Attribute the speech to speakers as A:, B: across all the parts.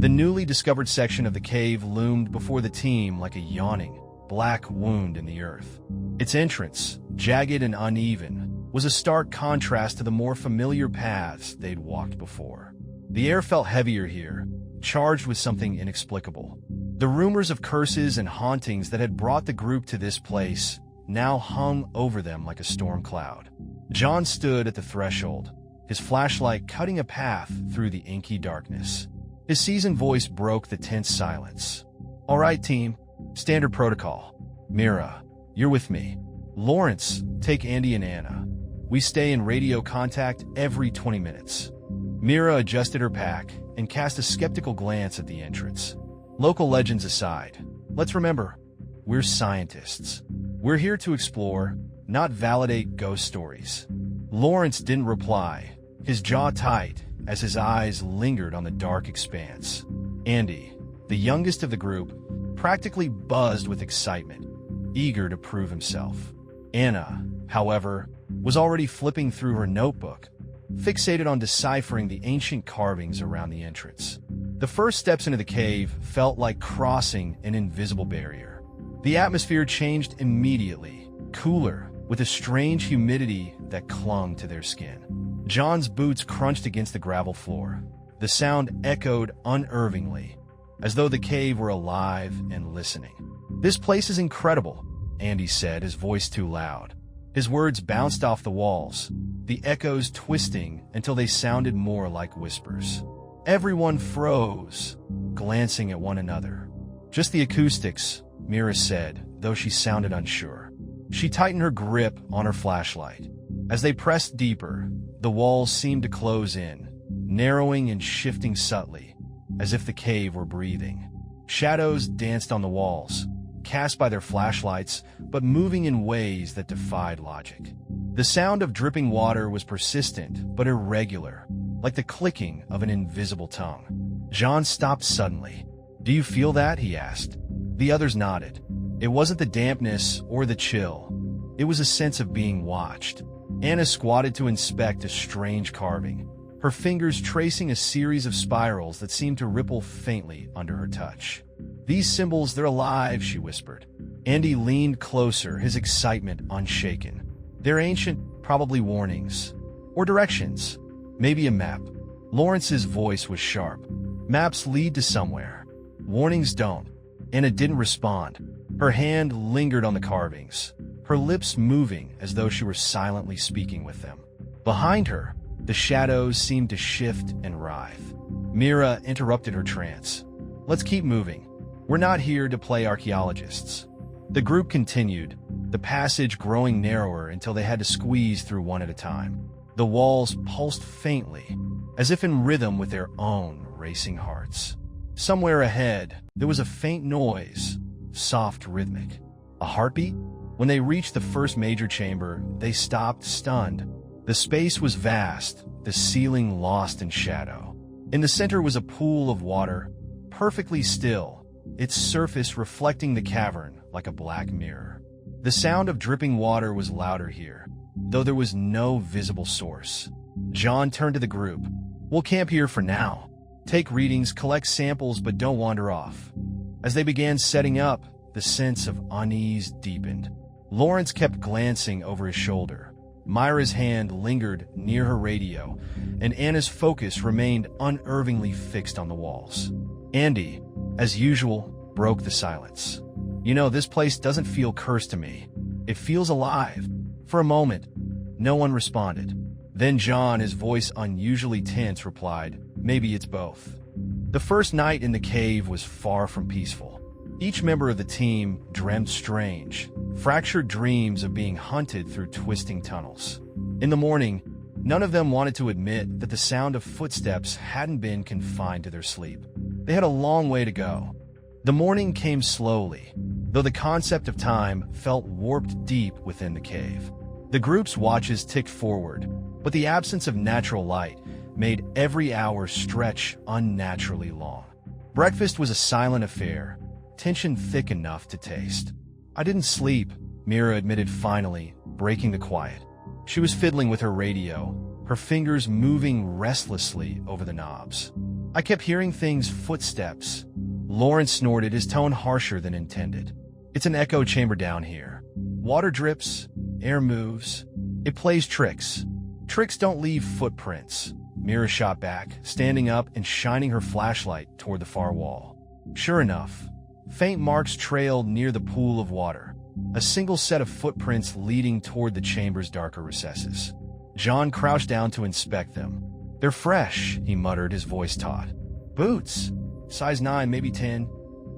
A: The newly discovered section of the cave loomed before the team like a yawning, black wound in the earth. Its entrance, jagged and uneven, was a stark contrast to the more familiar paths they'd walked before. The air felt heavier here, charged with something inexplicable. The rumors of curses and hauntings that had brought the group to this place now hung over them like a storm cloud. John stood at the threshold, his flashlight cutting a path through the inky darkness. His seasoned voice broke the tense silence. "All right, team. Standard protocol. Mira, you're with me. Lawrence, take Andy and Anna. We stay in radio contact every 20 minutes. Mira adjusted her pack and cast a skeptical glance at the entrance. Local legends aside, let's remember, we're scientists. We're here to explore, not validate ghost stories." Lawrence didn't reply, his jaw tight as his eyes lingered on the dark expanse. Andy, the youngest of the group, practically buzzed with excitement, eager to prove himself. Anna, however, was already flipping through her notebook, fixated on deciphering the ancient carvings around the entrance. The first steps into the cave felt like crossing an invisible barrier. The atmosphere changed immediately, cooler, with a strange humidity that clung to their skin. John's boots crunched against the gravel floor. The sound echoed unervingly, as though the cave were alive and listening. "This place is incredible," Andy said, his voice too loud. His words bounced off the walls, the echoes twisting until they sounded more like whispers. Everyone froze, glancing at one another. "Just the acoustics," Mira said, though she sounded unsure. She tightened her grip on her flashlight. As they pressed deeper, the walls seemed to close in, narrowing and shifting subtly, as if the cave were breathing. Shadows danced on the walls, cast by their flashlights, but moving in ways that defied logic. The sound of dripping water was persistent but irregular, like the clicking of an invisible tongue. John stopped suddenly. "Do you feel that?" he asked. The others nodded. It wasn't the dampness or the chill. It was a sense of being watched. Anna squatted to inspect a strange carving, her fingers tracing a series of spirals that seemed to ripple faintly under her touch. "These symbols, they're alive," she whispered. Andy leaned closer, his excitement unshaken. "They're ancient, probably warnings. Or directions. Maybe a map." Lawrence's voice was sharp. "Maps lead to somewhere. Warnings don't." Anna didn't respond. Her hand lingered on the carvings, her lips moving as though she were silently speaking with them. Behind her, the shadows seemed to shift and writhe. Mira interrupted her trance. "Let's keep moving. We're not here to play archaeologists." The group continued, the passage growing narrower until they had to squeeze through one at a time. The walls pulsed faintly, as if in rhythm with their own racing hearts. Somewhere ahead, there was a faint noise, soft, rhythmic. A heartbeat? When they reached the first major chamber, they stopped, stunned. The space was vast, the ceiling lost in shadow. In the center was a pool of water, perfectly still, its surface reflecting the cavern like a black mirror. The sound of dripping water was louder here, though there was no visible source. John turned to the group. "We'll camp here for now. Take readings, collect samples, but don't wander off." As they began setting up, the sense of unease deepened. Lawrence kept glancing over his shoulder. Myra's hand lingered near her radio, and Anna's focus remained unervingly fixed on the walls. Andy, as usual, broke the silence. "You know, this place doesn't feel cursed to me. It feels alive." For a moment, no one responded. Then John, his voice unusually tense, replied, "Maybe it's both." The first night in the cave was far from peaceful. Each member of the team dreamt strange, fractured dreams of being hunted through twisting tunnels. In the morning, none of them wanted to admit that the sound of footsteps hadn't been confined to their sleep. They had a long way to go. The morning came slowly, though the concept of time felt warped deep within the cave. The group's watches ticked forward, but the absence of natural light made every hour stretch unnaturally long. Breakfast was a silent affair, tension thick enough to taste. "I didn't sleep," Mira admitted finally, breaking the quiet. She was fiddling with her radio, her fingers moving restlessly over the knobs. I kept hearing things, footsteps. Lawrence snorted, his tone harsher than intended. It's an echo chamber down here. Water drips, air moves. It plays tricks. Tricks don't leave footprints. Mira shot back, standing up and shining her flashlight toward the far wall. Sure enough, faint marks trailed near the pool of water, a single set of footprints leading toward the chamber's darker recesses. John crouched down to inspect them. They're fresh, he muttered, his voice taut. Boots. Size 9, maybe 10.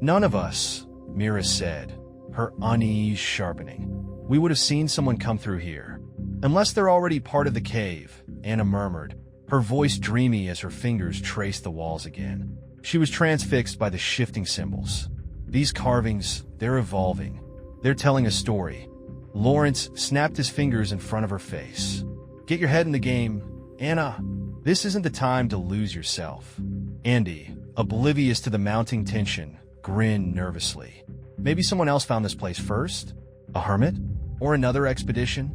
A: None of us, Mira said, her unease sharpening. We would have seen someone come through here. Unless they're already part of the cave, Anna murmured, her voice dreamy as her fingers traced the walls again. She was transfixed by the shifting symbols. These carvings, they're evolving. They're telling a story. Lawrence snapped his fingers in front of her face. Get your head in the game, Anna. This isn't the time to lose yourself. Andy, oblivious to the mounting tension, grinned nervously. Maybe someone else found this place first? A hermit? Or another expedition?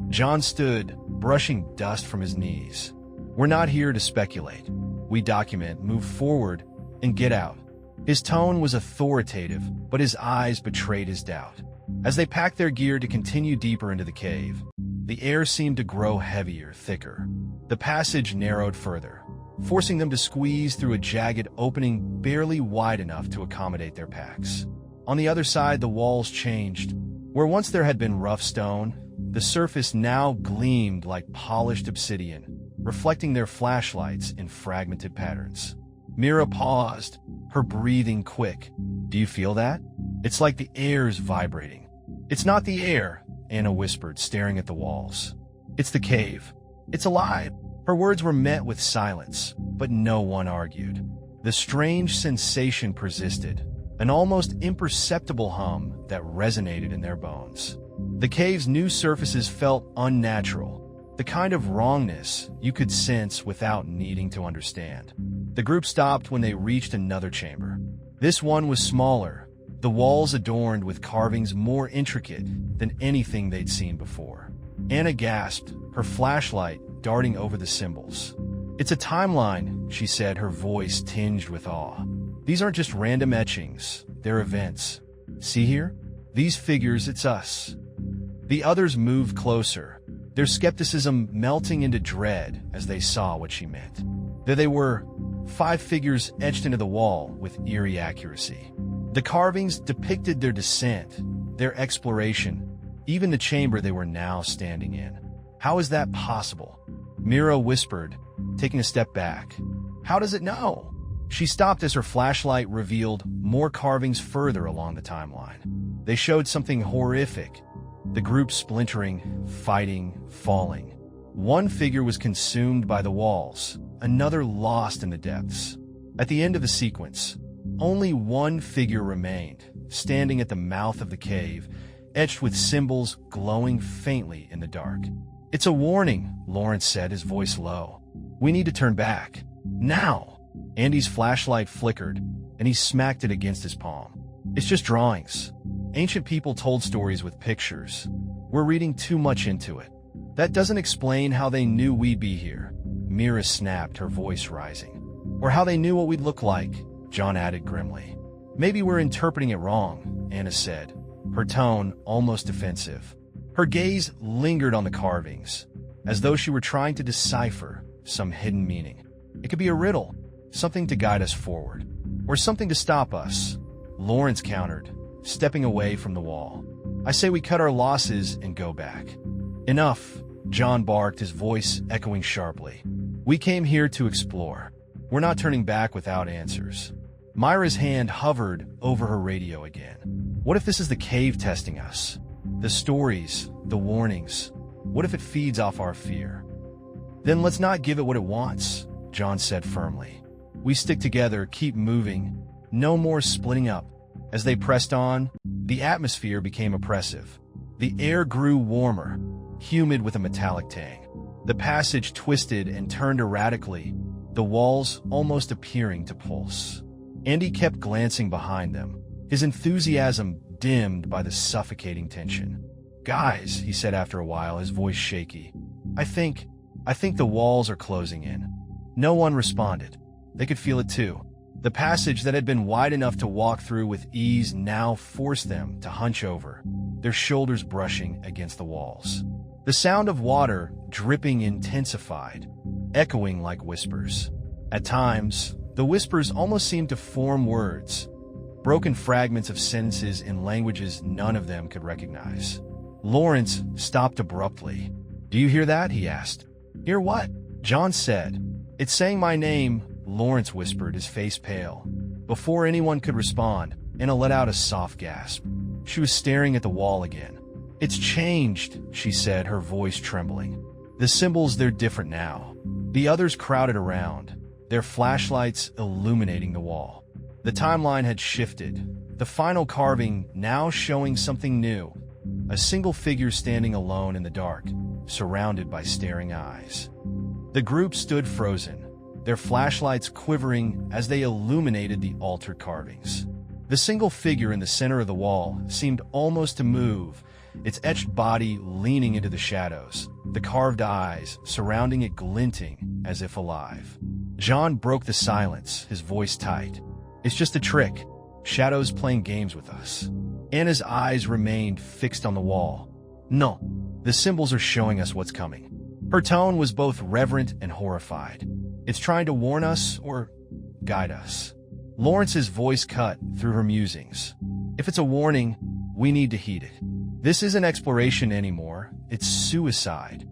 A: John stood, brushing dust from his knees. We're not here to speculate. We document, move forward, and get out. His tone was authoritative, but his eyes betrayed his doubt. As they packed their gear to continue deeper into the cave, the air seemed to grow heavier, thicker. The passage narrowed further, forcing them to squeeze through a jagged opening barely wide enough to accommodate their packs. On the other side, the walls changed. Where once there had been rough stone, the surface now gleamed like polished obsidian, reflecting their flashlights in fragmented patterns. Mira paused, her breathing quick. Do you feel that? It's like the air's vibrating. It's not the air, Anna whispered, staring at the walls. It's the cave. It's alive. Her words were met with silence, but no one argued. The strange sensation persisted, an almost imperceptible hum that resonated in their bones. The cave's new surfaces felt unnatural, the kind of wrongness you could sense without needing to understand. The group stopped when they reached another chamber. This one was smaller, the walls adorned with carvings more intricate than anything they'd seen before. Anna gasped, her flashlight darting over the symbols. It's a timeline, she said, her voice tinged with awe. These aren't just random etchings, they're events. See here? These figures, it's us. The others moved closer, their skepticism melting into dread as they saw what she meant. There they were, 5 figures etched into the wall with eerie accuracy. The carvings depicted their descent, their exploration, even the chamber they were now standing in. How is that possible? Mira whispered, taking a step back. How does it know? She stopped as her flashlight revealed more carvings further along the timeline. They showed something horrific. The group splintering, fighting, falling. One figure was consumed by the walls, another lost in the depths. At the end of the sequence, only one figure remained, standing at the mouth of the cave, etched with symbols glowing faintly in the dark. It's a warning, Lawrence said, his voice low. We need to turn back. Now! Andy's flashlight flickered, and he smacked it against his palm. It's just drawings. Ancient people told stories with pictures. We're reading too much into it. That doesn't explain how they knew we'd be here. Mira snapped, her voice rising. Or how they knew what we'd look like, John added grimly. Maybe we're interpreting it wrong, Anna said, her tone almost defensive. Her gaze lingered on the carvings, as though she were trying to decipher some hidden meaning. It could be a riddle, something to guide us forward, or something to stop us, Lawrence countered, stepping away from the wall. I say we cut our losses and go back. Enough, John barked, his voice echoing sharply. We came here to explore. We're not turning back without answers. Myra's hand hovered over her radio again. What if this is the cave testing us? The stories, the warnings. What if it feeds off our fear? Then let's not give it what it wants, John said firmly. We stick together, keep moving. No more splitting up. As they pressed on, the atmosphere became oppressive. The air grew warmer, humid with a metallic tang. The passage twisted and turned erratically, the walls almost appearing to pulse. Andy kept glancing behind them, his enthusiasm dimmed by the suffocating tension. Guys, he said after a while, his voice shaky. I think the walls are closing in. No one responded. They could feel it too. The passage that had been wide enough to walk through with ease now forced them to hunch over, their shoulders brushing against the walls. The sound of water dripping intensified, echoing like whispers. At times, the whispers almost seemed to form words, broken fragments of sentences in languages none of them could recognize. Lawrence stopped abruptly. "Do you hear that?" he asked. "Hear what?" John said. "It's saying my name," Lawrence whispered, his face pale. Before anyone could respond, Anna let out a soft gasp. She was staring at the wall again. "It's changed," she said, her voice trembling. "The symbols, they're different now." The others crowded around, their flashlights illuminating the wall. The timeline had shifted, the final carving now showing something new. A single figure standing alone in the dark, surrounded by staring eyes. The group stood frozen, their flashlights quivering as they illuminated the altar carvings. The single figure in the center of the wall seemed almost to move, its etched body leaning into the shadows, the carved eyes surrounding it glinting as if alive. John broke the silence, his voice tight. "It's just a trick. Shadows playing games with us." Anna's eyes remained fixed on the wall. "No, the symbols are showing us what's coming." Her tone was both reverent and horrified. "It's trying to warn us or guide us." Lawrence's voice cut through her musings. "If it's a warning, we need to heed it. This isn't exploration anymore, it's suicide."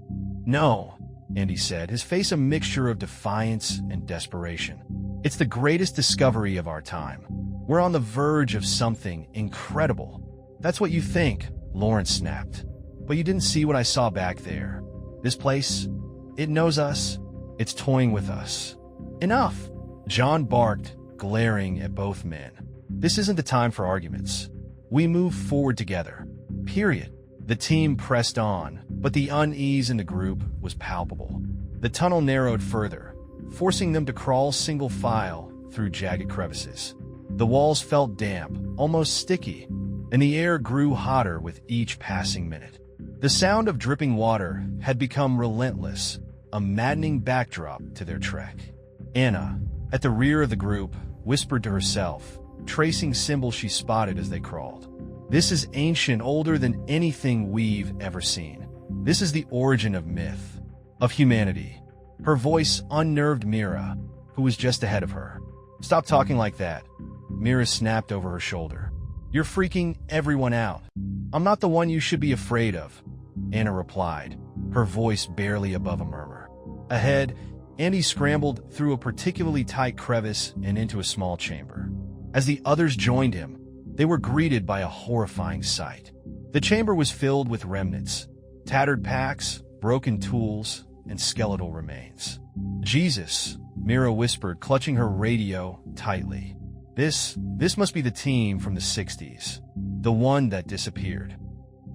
A: "No," Andy said, his face a mixture of defiance and desperation. "It's the greatest discovery of our time. We're on the verge of something incredible." "That's what you think," Lawrence snapped. "But you didn't see what I saw back there. This place, it knows us. It's toying with us." "Enough!" John barked, glaring at both men. "This isn't the time for arguments. We move forward together. Period." The team pressed on, but the unease in the group was palpable. The tunnel narrowed further, forcing them to crawl single file through jagged crevices. The walls felt damp, almost sticky, and the air grew hotter with each passing minute. The sound of dripping water had become relentless, a maddening backdrop to their trek. Anna, at the rear of the group, whispered to herself, tracing symbols she spotted as they crawled. "This is ancient, older than anything we've ever seen. This is the origin of myth, of humanity." Her voice unnerved Mira, who was just ahead of her. "Stop talking like that." Mira snapped over her shoulder. "You're freaking everyone out." "I'm not the one you should be afraid of," Anna replied, her voice barely above a murmur. Ahead, Andy scrambled through a particularly tight crevice and into a small chamber. As the others joined him, they were greeted by a horrifying sight. The chamber was filled with remnants, tattered packs, broken tools, and skeletal remains. "Jesus," Mira whispered, clutching her radio tightly. This must be the team from the 60s, the one that disappeared."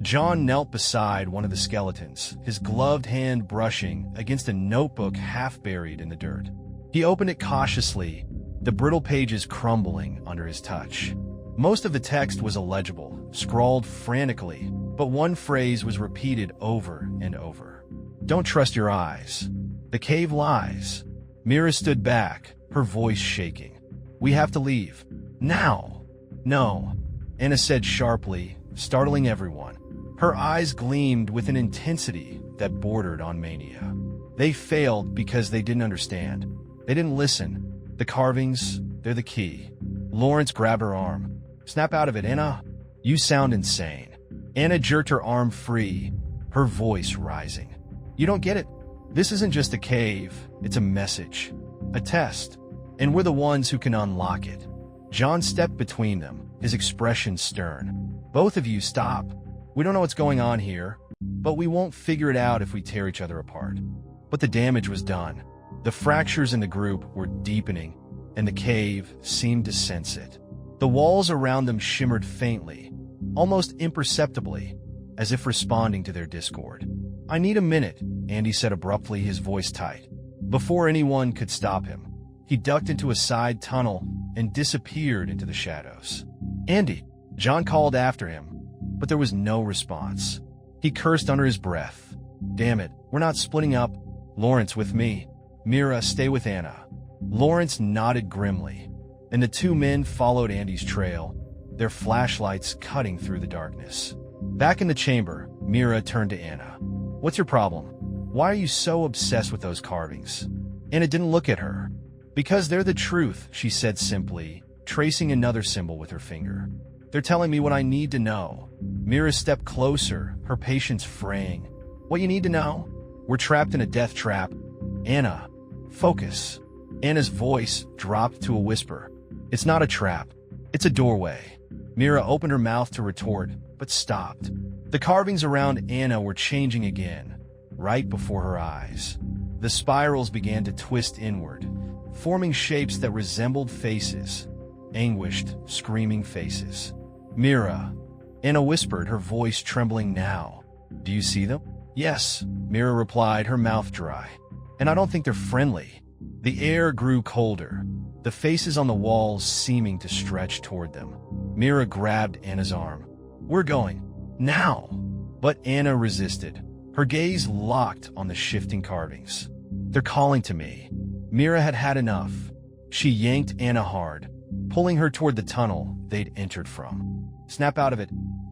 A: John knelt beside one of the skeletons, his gloved hand brushing against a notebook half buried in the dirt. He opened it cautiously, the brittle pages crumbling under his touch. Most of the text was illegible, scrawled frantically, but one phrase was repeated over and over. "Don't trust your eyes. The cave lies." Mira stood back, her voice shaking. "We have to leave. Now." "No," Anna said sharply, startling everyone. Her eyes gleamed with an intensity that bordered on mania. They failed because they didn't understand. They didn't listen. The carvings, they're the key. Lawrence grabbed her arm. "Snap out of it, Anna. You sound insane." Anna jerked her arm free, her voice rising. "You don't get it. This isn't just a cave. It's a message. A test. And we're the ones who can unlock it." John stepped between them, his expression stern. "Both of you stop. We don't know what's going on here, but we won't figure it out if we tear each other apart." But the damage was done. The fractures in the group were deepening, and the cave seemed to sense it. The walls around them shimmered faintly, almost imperceptibly, as if responding to their discord. "I need a minute," Andy said abruptly, his voice tight. Before anyone could stop him, he ducked into a side tunnel and disappeared into the shadows. "Andy," John called after him, but there was no response. He cursed under his breath. "Damn it, we're not splitting up. Lawrence with me. Mira, stay with Anna." Lawrence nodded grimly, and the two men followed Andy's trail, their flashlights cutting through the darkness. Back in the chamber, Mira turned to Anna. "What's your problem? Why are you so obsessed with those carvings?" Anna didn't look at her. "Because they're the truth," she said simply, tracing another symbol with her finger. "They're telling me what I need to know." Mira stepped closer, her patience fraying. "What you need to know? We're trapped in a death trap." "Anna, focus." Anna's voice dropped to a whisper. "It's not a trap. It's a doorway." Mira opened her mouth to retort, but stopped. The carvings around Anna were changing again, right before her eyes. The spirals began to twist inward, forming shapes that resembled faces. Anguished, screaming faces. "Mira," Anna whispered, her voice trembling now. "Do you see them?" "Yes," Mira replied, her mouth dry. "And I don't think they're friendly." The air grew colder, the faces on the walls seeming to stretch toward them. Mira grabbed Anna's arm. "We're going. Now!" But Anna resisted, her gaze locked on the shifting carvings. "They're calling to me." Mira had had enough. She yanked Anna hard, pulling her toward the tunnel they'd entered from. "Snap out of it,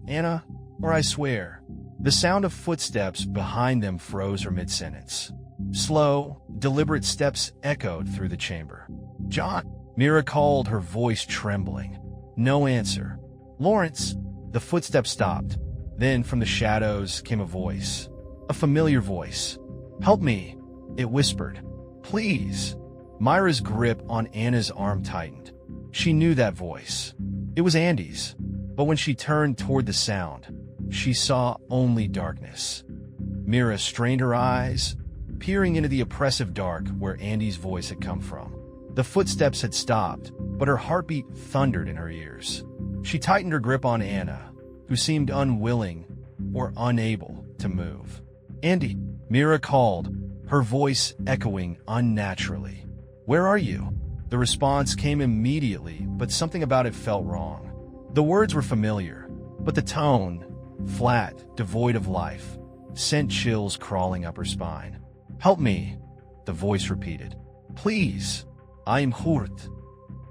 A: Anna, or I swear." The sound of footsteps behind them froze her mid-sentence. Slow, deliberate steps echoed through the chamber. "John," Mira called, her voice trembling. No answer. "Lawrence." The footsteps stopped. Then from the shadows came a voice. A familiar voice. "Help me," it whispered. "Please." Myra's grip on Anna's arm tightened. She knew that voice. It was Andy's. But when she turned toward the sound, she saw only darkness. Mira strained her eyes, peering into the oppressive dark where Andy's voice had come from. The footsteps had stopped, but her heartbeat thundered in her ears. She tightened her grip on Anna, who seemed unwilling or unable to move. "Andy," Mira called, her voice echoing unnaturally. "Where are you?" The response came immediately, but something about it felt wrong. The words were familiar, but the tone, flat, devoid of life, sent chills crawling up her spine. "Help me," the voice repeated. "Please, I am hurt."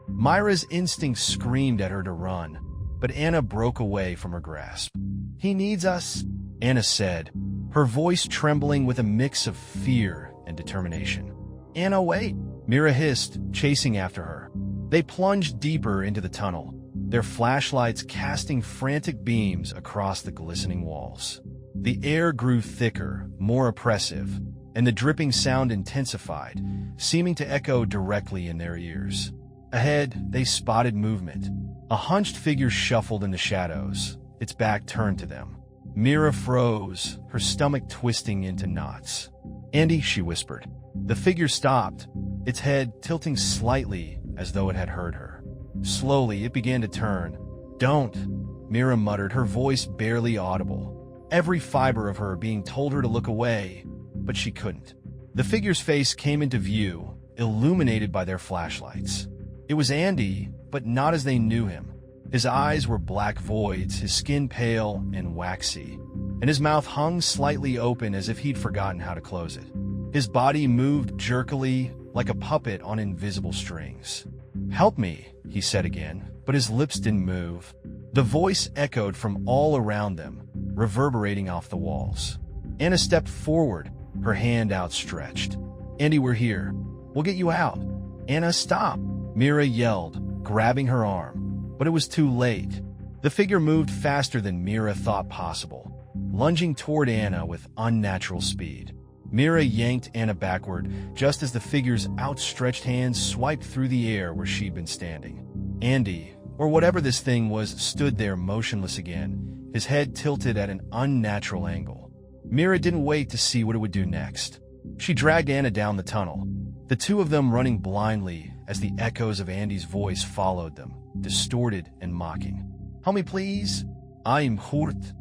A: Myra's instincts screamed at her to run, but Anna broke away from her grasp. "He needs us," Anna said, her voice trembling with a mix of fear and determination. "Anna, wait," Mira hissed, chasing after her. They plunged deeper into the tunnel, their flashlights casting frantic beams across the glistening walls. The air grew thicker, more oppressive, and the dripping sound intensified, seeming to echo directly in their ears. Ahead, they spotted movement. A hunched figure shuffled in the shadows, its back turned to them. Mira froze, her stomach twisting into knots. "Andy," she whispered. The figure stopped, its head tilting slightly as though it had heard her. Slowly, it began to turn. "Don't," Mira muttered, her voice barely audible. Every fiber of her being told her to look away, but she couldn't. The figure's face came into view, illuminated by their flashlights. It was Andy, but not as they knew him. His eyes were black voids, his skin pale and waxy, and his mouth hung slightly open as if he'd forgotten how to close it. His body moved jerkily, like a puppet on invisible strings. "Help me," he said again, but his lips didn't move. The voice echoed from all around them, reverberating off the walls. Anna stepped forward, her hand outstretched. "Andy, we're here. We'll get you out." "Anna, stop!" Mira yelled, grabbing her arm. But it was too late. The figure moved faster than Mira thought possible, lunging toward Anna with unnatural speed. Mira yanked Anna backward just as the figure's outstretched hands swiped through the air where she'd been standing. Andy, or whatever this thing was, stood there motionless again, his head tilted at an unnatural angle. Mira didn't wait to see what it would do next. She dragged Anna down the tunnel, the two of them running blindly as the echoes of Andy's voice followed them, distorted and mocking. "Help me, please. I am hurt."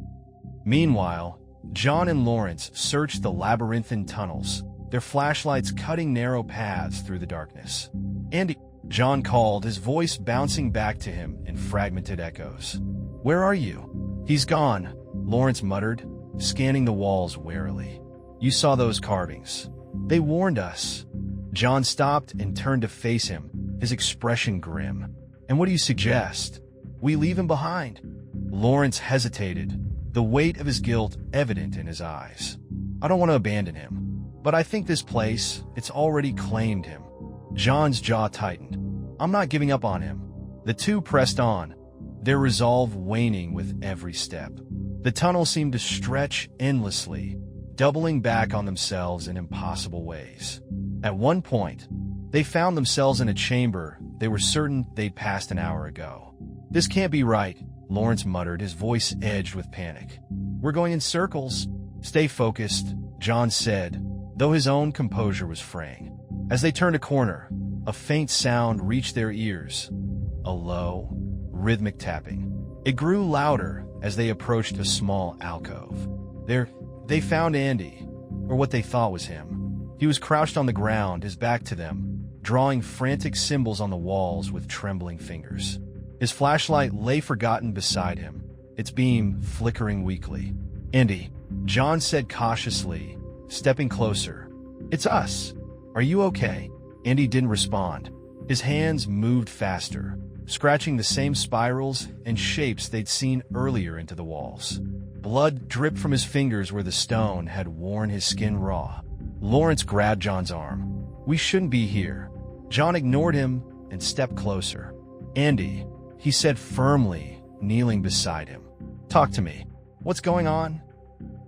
A: Meanwhile, John and Lawrence searched the labyrinthine tunnels, their flashlights cutting narrow paths through the darkness. "Andy," John called, his voice bouncing back to him in fragmented echoes. "Where are you?" "He's gone," Lawrence muttered, scanning the walls warily. "You saw those carvings. They warned us." John stopped and turned to face him, his expression grim. "And what do you suggest? We leave him behind?" Lawrence hesitated, the weight of his guilt evident in his eyes. "I don't want to abandon him, but I think this place, it's already claimed him." John's jaw tightened. "I'm not giving up on him." The two pressed on, their resolve waning with every step. The tunnel seemed to stretch endlessly, doubling back on themselves in impossible ways. At one point, they found themselves in a chamber they were certain they'd passed an hour ago. "This can't be right," Lawrence muttered, his voice edged with panic. "We're going in circles." "Stay focused," John said, though his own composure was fraying. As they turned a corner, a faint sound reached their ears, a low, rhythmic tapping. It grew louder as they approached a small alcove. They found Andy, or what they thought was him. He was crouched on the ground, his back to them, drawing frantic symbols on the walls with trembling fingers. His flashlight lay forgotten beside him, its beam flickering weakly. "Andy," John said cautiously, stepping closer. "It's us. Are you okay?" Andy didn't respond. His hands moved faster, scratching the same spirals and shapes they'd seen earlier into the walls. Blood dripped from his fingers where the stone had worn his skin raw. Lawrence grabbed John's arm. "We shouldn't be here." John ignored him and stepped closer. "Andy," he said firmly, kneeling beside him. "Talk to me. What's going on?"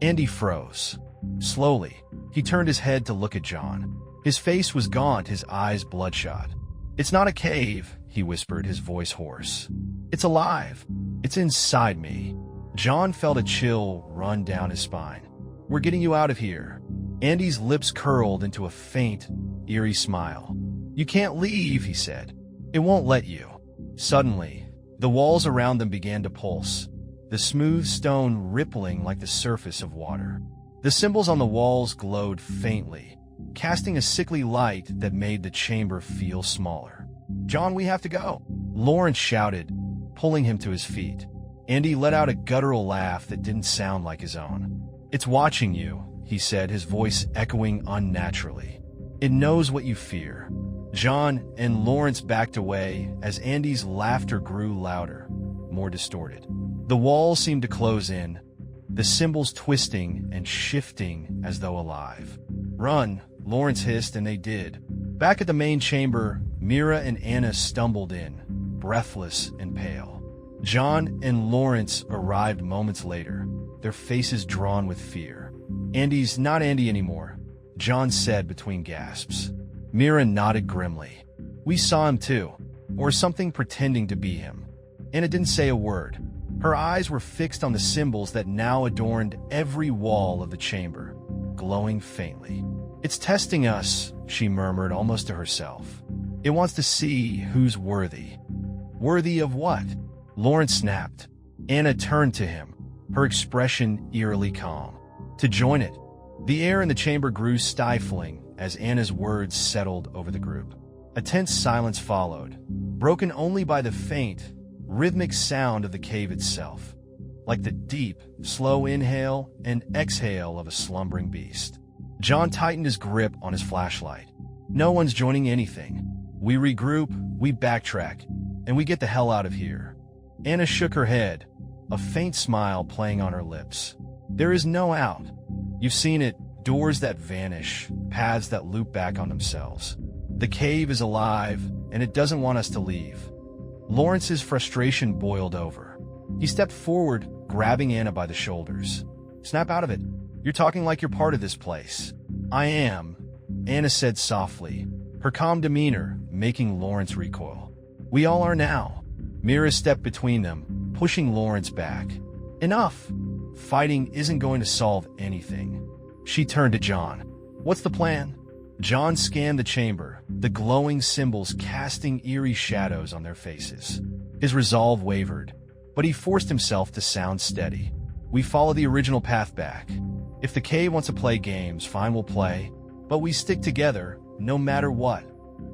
A: Andy froze. Slowly, he turned his head to look at John. His face was gaunt, his eyes bloodshot. "It's not a cave," he whispered, his voice hoarse. "It's alive. It's inside me." John felt a chill run down his spine. "We're getting you out of here." Andy's lips curled into a faint, eerie smile. "You can't leave," he said. "It won't let you." Suddenly, the walls around them began to pulse, the smooth stone rippling like the surface of water. The symbols on the walls glowed faintly, casting a sickly light that made the chamber feel smaller. "John, we have to go," Lawrence shouted, pulling him to his feet. Andy let out a guttural laugh that didn't sound like his own. "It's watching you," he said, his voice echoing unnaturally. "It knows what you fear." John and Lawrence backed away as Andy's laughter grew louder, more distorted. The walls seemed to close in, the symbols twisting and shifting as though alive. "Run," Lawrence hissed, and they did. Back at the main chamber, Mira and Anna stumbled in, breathless and pale. John and Lawrence arrived moments later, their faces drawn with fear. "Andy's not Andy anymore," John said between gasps. Mira nodded grimly. "We saw him too, or something pretending to be him." Anna didn't say a word. Her eyes were fixed on the symbols that now adorned every wall of the chamber, glowing faintly. "It's testing us," she murmured almost to herself. "It wants to see who's worthy." "Worthy of what?" Lawrence snapped. Anna turned to him, her expression eerily calm. "To join it." The air in the chamber grew stifling as Anna's words settled over the group. A tense silence followed, broken only by the faint, rhythmic sound of the cave itself, like the deep, slow inhale and exhale of a slumbering beast. John tightened his grip on his flashlight. "No one's joining anything. We regroup, we backtrack, and we get the hell out of here." Anna shook her head, a faint smile playing on her lips. "There is no out. You've seen it, doors that vanish, paths that loop back on themselves. The cave is alive, and it doesn't want us to leave." Lawrence's frustration boiled over. He stepped forward, grabbing Anna by the shoulders. "Snap out of it. You're talking like you're part of this place." "I am," Anna said softly, her calm demeanor making Lawrence recoil. "We all are now." Mira stepped between them, pushing Lawrence back. "Enough. Fighting isn't going to solve anything." She turned to John. "What's the plan?" John scanned the chamber, the glowing symbols casting eerie shadows on their faces. His resolve wavered, but he forced himself to sound steady. "We follow the original path back. If the cave wants to play games, fine, we'll play. But we stick together, no matter what."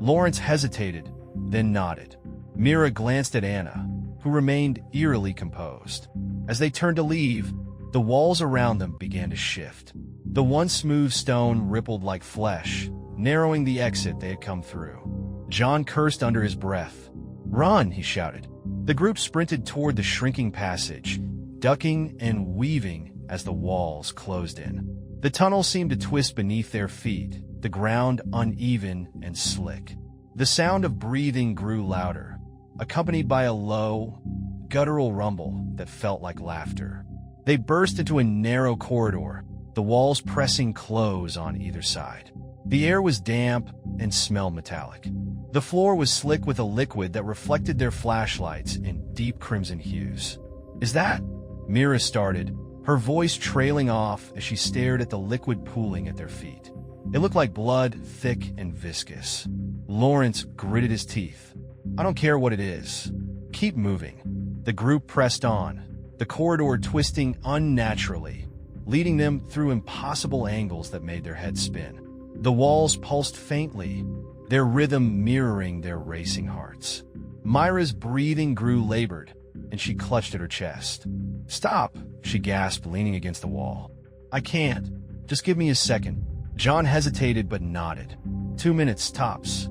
A: Lawrence hesitated, then nodded. Mira glanced at Anna, who remained eerily composed. As they turned to leave, the walls around them began to shift. The once smooth stone rippled like flesh, narrowing the exit they had come through. John cursed under his breath. "Run!" he shouted. The group sprinted toward the shrinking passage, ducking and weaving as the walls closed in. The tunnel seemed to twist beneath their feet, the ground uneven and slick. The sound of breathing grew louder, accompanied by a low, guttural rumble that felt like laughter. They burst into a narrow corridor, the walls pressing close on either side. The air was damp and smelled metallic. The floor was slick with a liquid that reflected their flashlights in deep crimson hues. "Is that?" Mira started, her voice trailing off as she stared at the liquid pooling at their feet. It looked like blood, thick and viscous. Lawrence gritted his teeth. "I don't care what it is. Keep moving." The group pressed on, the corridor twisting unnaturally, leading them through impossible angles that made their heads spin. The walls pulsed faintly, their rhythm mirroring their racing hearts. Myra's breathing grew labored, and she clutched at her chest. "Stop!" she gasped, leaning against the wall. "I can't. Just give me a second." John hesitated but nodded. 2 minutes, tops.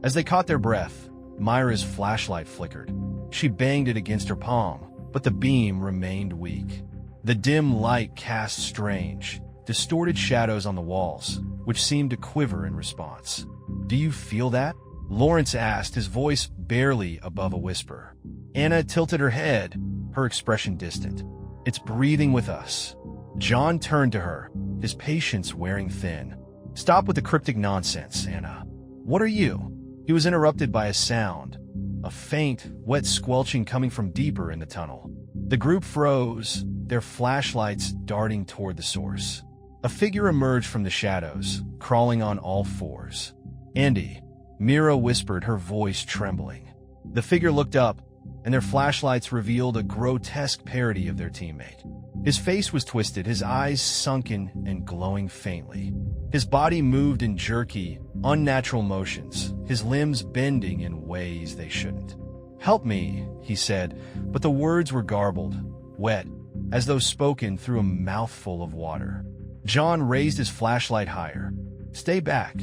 A: As they caught their breath, Myra's flashlight flickered. She banged it against her palm, but the beam remained weak. The dim light cast strange, distorted shadows on the walls, which seemed to quiver in response. "Do you feel that?" Lawrence asked, his voice barely above a whisper. Anna tilted her head, her expression distant. "It's breathing with us." John turned to her, his patience wearing thin. "Stop with the cryptic nonsense, Anna. What are you?" He was interrupted by a sound, a faint, wet squelching coming from deeper in the tunnel. The group froze, their flashlights darting toward the source. A figure emerged from the shadows, crawling on all fours. "Andy," Mira whispered, her voice trembling. The figure looked up, and their flashlights revealed a grotesque parody of their teammate. His face was twisted, his eyes sunken and glowing faintly. His body moved in jerky, unnatural motions, his limbs bending in ways they shouldn't. "Help me," he said, but the words were garbled, wet, as though spoken through a mouthful of water. John raised his flashlight higher. "Stay back."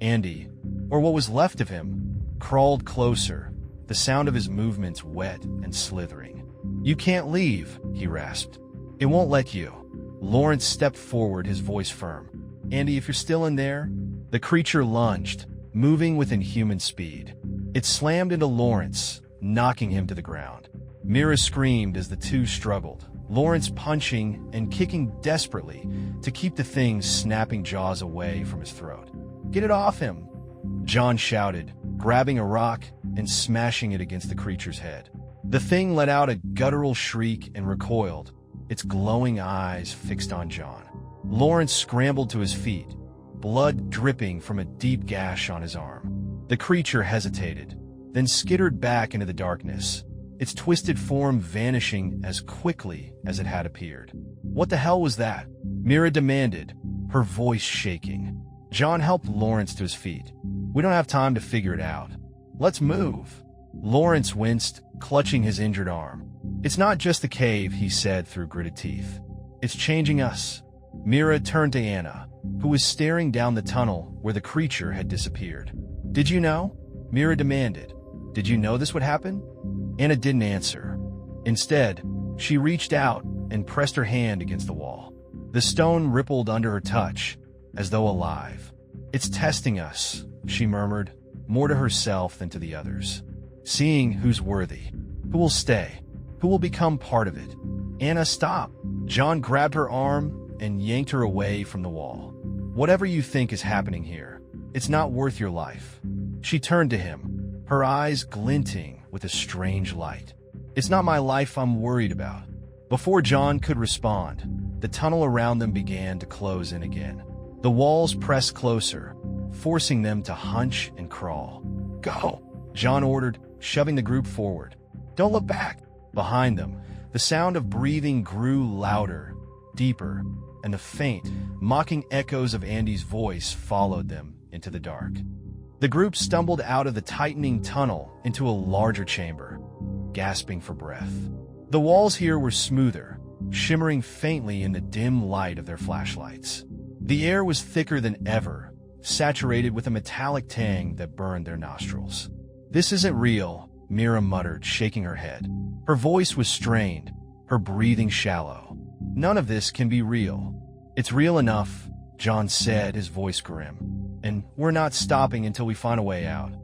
A: Andy, or what was left of him, crawled closer, the sound of his movements wet and slithering. "You can't leave," he rasped. "It won't let you." Lawrence stepped forward, his voice firm. "Andy, if you're still in there..." The creature lunged, moving with inhuman speed. It slammed into Lawrence, knocking him to the ground. Mira screamed as the two struggled, Lawrence punching and kicking desperately to keep the thing's snapping jaws away from his throat. "Get it off him!" John shouted, grabbing a rock and smashing it against the creature's head. The thing let out a guttural shriek and recoiled, its glowing eyes fixed on John. Lawrence scrambled to his feet, blood dripping from a deep gash on his arm. The creature hesitated, then skittered back into the darkness, its twisted form vanishing as quickly as it had appeared. "What the hell was that?" Mira demanded, her voice shaking. John helped Lawrence to his feet. "We don't have time to figure it out. Let's move." Lawrence winced, clutching his injured arm. "It's not just the cave," he said through gritted teeth. "It's changing us." Mira turned to Anna, who was staring down the tunnel where the creature had disappeared. "Did you know?" Mira demanded. "Did you know this would happen?" Anna didn't answer. Instead, she reached out and pressed her hand against the wall. The stone rippled under her touch, as though alive. "It's testing us," she murmured, more to herself than to the others. "Seeing who's worthy, who will stay, who will become part of it." "Anna, stop!" John grabbed her arm and yanked her away from the wall. "Whatever you think is happening here, it's not worth your life." She turned to him, her eyes glinting with a strange light. "It's not my life I'm worried about." Before John could respond, the tunnel around them began to close in again. The walls pressed closer, forcing them to hunch and crawl. "Go!" John ordered, shoving the group forward. "Don't look back!" Behind them, the sound of breathing grew louder, deeper, and the faint, mocking echoes of Andy's voice followed them into the dark. The group stumbled out of the tightening tunnel into a larger chamber, gasping for breath. The walls here were smoother, shimmering faintly in the dim light of their flashlights. The air was thicker than ever, saturated with a metallic tang that burned their nostrils. "This isn't real," Mira muttered, shaking her head. Her voice was strained, her breathing shallow. "None of this can be real." "It's real enough," John said, his voice grim. "And we're not stopping until we find a way out."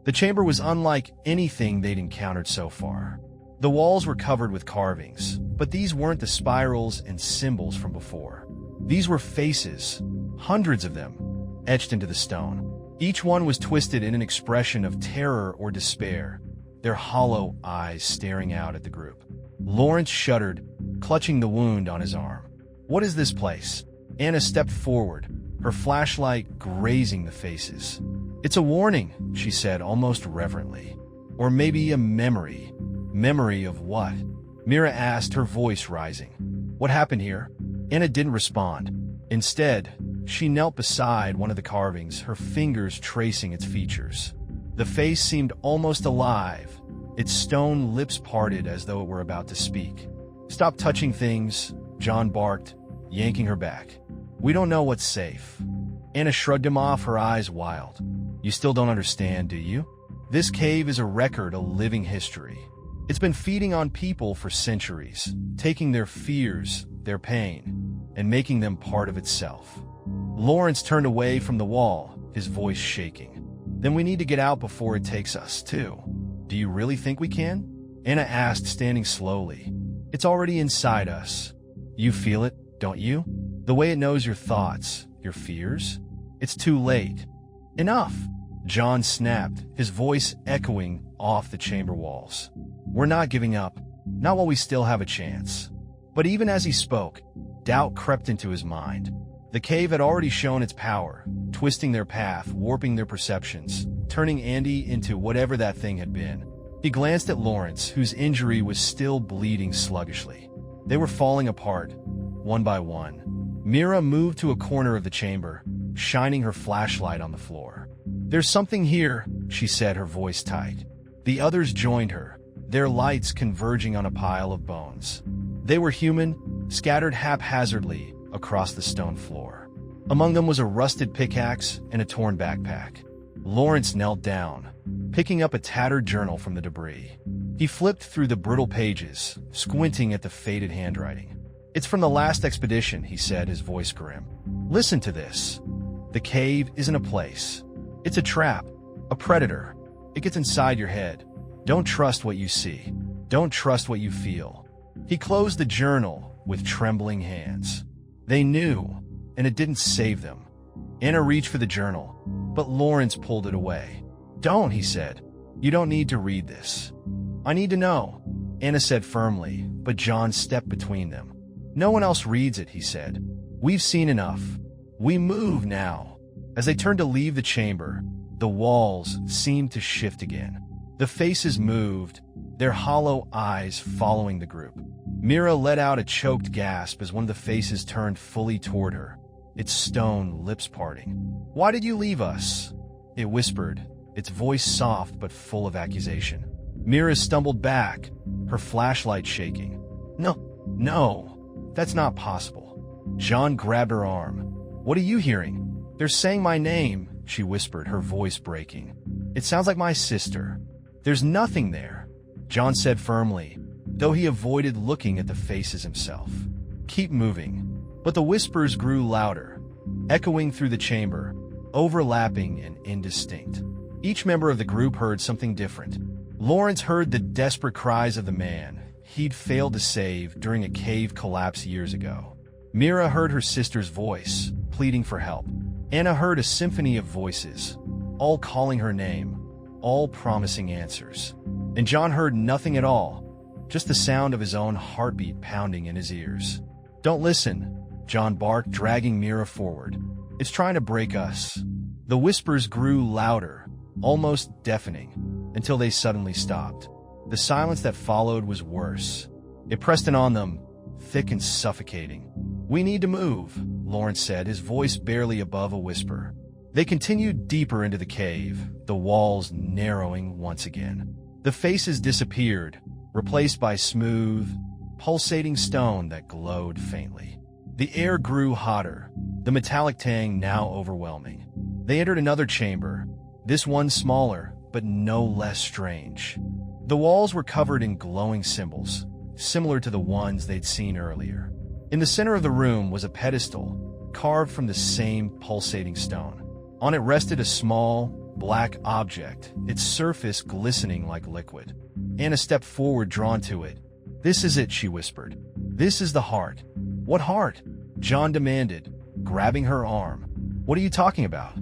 A: The chamber was unlike anything they'd encountered so far. The walls were covered with carvings, but these weren't the spirals and symbols from before. These were faces, hundreds of them, etched into the stone. Each one was twisted in an expression of terror or despair, their hollow eyes staring out at the group. Lawrence shuddered, clutching the wound on his arm. "What is this place?" Anna stepped forward, her flashlight grazing the faces. "It's a warning," she said almost reverently. "Or maybe a memory." "Memory of what?" Mira asked, her voice rising. "What happened here?" Anna didn't respond. Instead, she knelt beside one of the carvings, her fingers tracing its features. The face seemed almost alive, its stone lips parted as though it were about to speak. "Stop touching things," John barked, yanking her back. "We don't know what's safe." Anna shrugged him off, her eyes wild. "You still don't understand, do you? This cave is a record, a living history. It's been feeding on people for centuries, taking their fears, their pain, and making them part of itself." Lawrence turned away from the wall, his voice shaking. "Then we need to get out before it takes us, too." "Do you really think we can?" Anna asked, standing slowly. "It's already inside us. You feel it, don't you? The way it knows your thoughts, your fears? It's too late." "Enough!" John snapped, his voice echoing off the chamber walls. "We're not giving up, not while we still have a chance." But even as he spoke, doubt crept into his mind. The cave had already shown its power, twisting their path, warping their perceptions, turning Andy into whatever that thing had been. He glanced at Lawrence, whose injury was still bleeding sluggishly. They were falling apart, one by one. Mira moved to a corner of the chamber, shining her flashlight on the floor. "There's something here," she said, her voice tight. The others joined her, their lights converging on a pile of bones. They were human, scattered haphazardly across the stone floor. Among them was a rusted pickaxe and a torn backpack. Lawrence knelt down, picking up a tattered journal from the debris. He flipped through the brittle pages, squinting at the faded handwriting. "It's from the last expedition," he said, his voice grim. "Listen to this. The cave isn't a place. It's a trap, a predator. It gets inside your head. Don't trust what you see. Don't trust what you feel." He closed the journal with trembling hands. They knew, and it didn't save them. Anna reached for the journal, but Lawrence pulled it away. "Don't," he said. "You don't need to read this." "I need to know," Anna said firmly, but John stepped between them. "No one else reads it," he said. "We've seen enough. We move now." As they turned to leave the chamber, the walls seemed to shift again. The faces moved, their hollow eyes following the group. Mira let out a choked gasp as one of the faces turned fully toward her, its stone lips parting. "Why did you leave us?" it whispered, its voice soft but full of accusation. Mira stumbled back, her flashlight shaking. No, that's not possible." John grabbed her arm. "What are you hearing?" "They're saying my name," she whispered, her voice breaking. "It sounds like my sister." "There's nothing there," John said firmly, though he avoided looking at the faces himself. "Keep moving." But the whispers grew louder, echoing through the chamber, overlapping and indistinct. Each member of the group heard something different. Lawrence heard the desperate cries of the man he'd failed to save during a cave collapse years ago. Mira heard her sister's voice, pleading for help. Anna heard a symphony of voices, all calling her name, all promising answers. And John heard nothing at all, just the sound of his own heartbeat pounding in his ears. "Don't listen," John barked, dragging Mira forward. "It's trying to break us." The whispers grew louder, almost deafening, until they suddenly stopped. The silence that followed was worse. It pressed in on them, thick and suffocating. "We need to move," Lawrence said, his voice barely above a whisper. They continued deeper into the cave, the walls narrowing once again. The faces disappeared, replaced by smooth, pulsating stone that glowed faintly. The air grew hotter, the metallic tang now overwhelming. They entered another chamber, this one smaller, but no less strange. The walls were covered in glowing symbols, similar to the ones they'd seen earlier. In the center of the room was a pedestal, carved from the same pulsating stone. On it rested a small, black object, its surface glistening like liquid. Anna stepped forward, drawn to it. "This is it," she whispered. "This is the heart." "What heart?" John demanded, grabbing her arm. "What are you talking about?"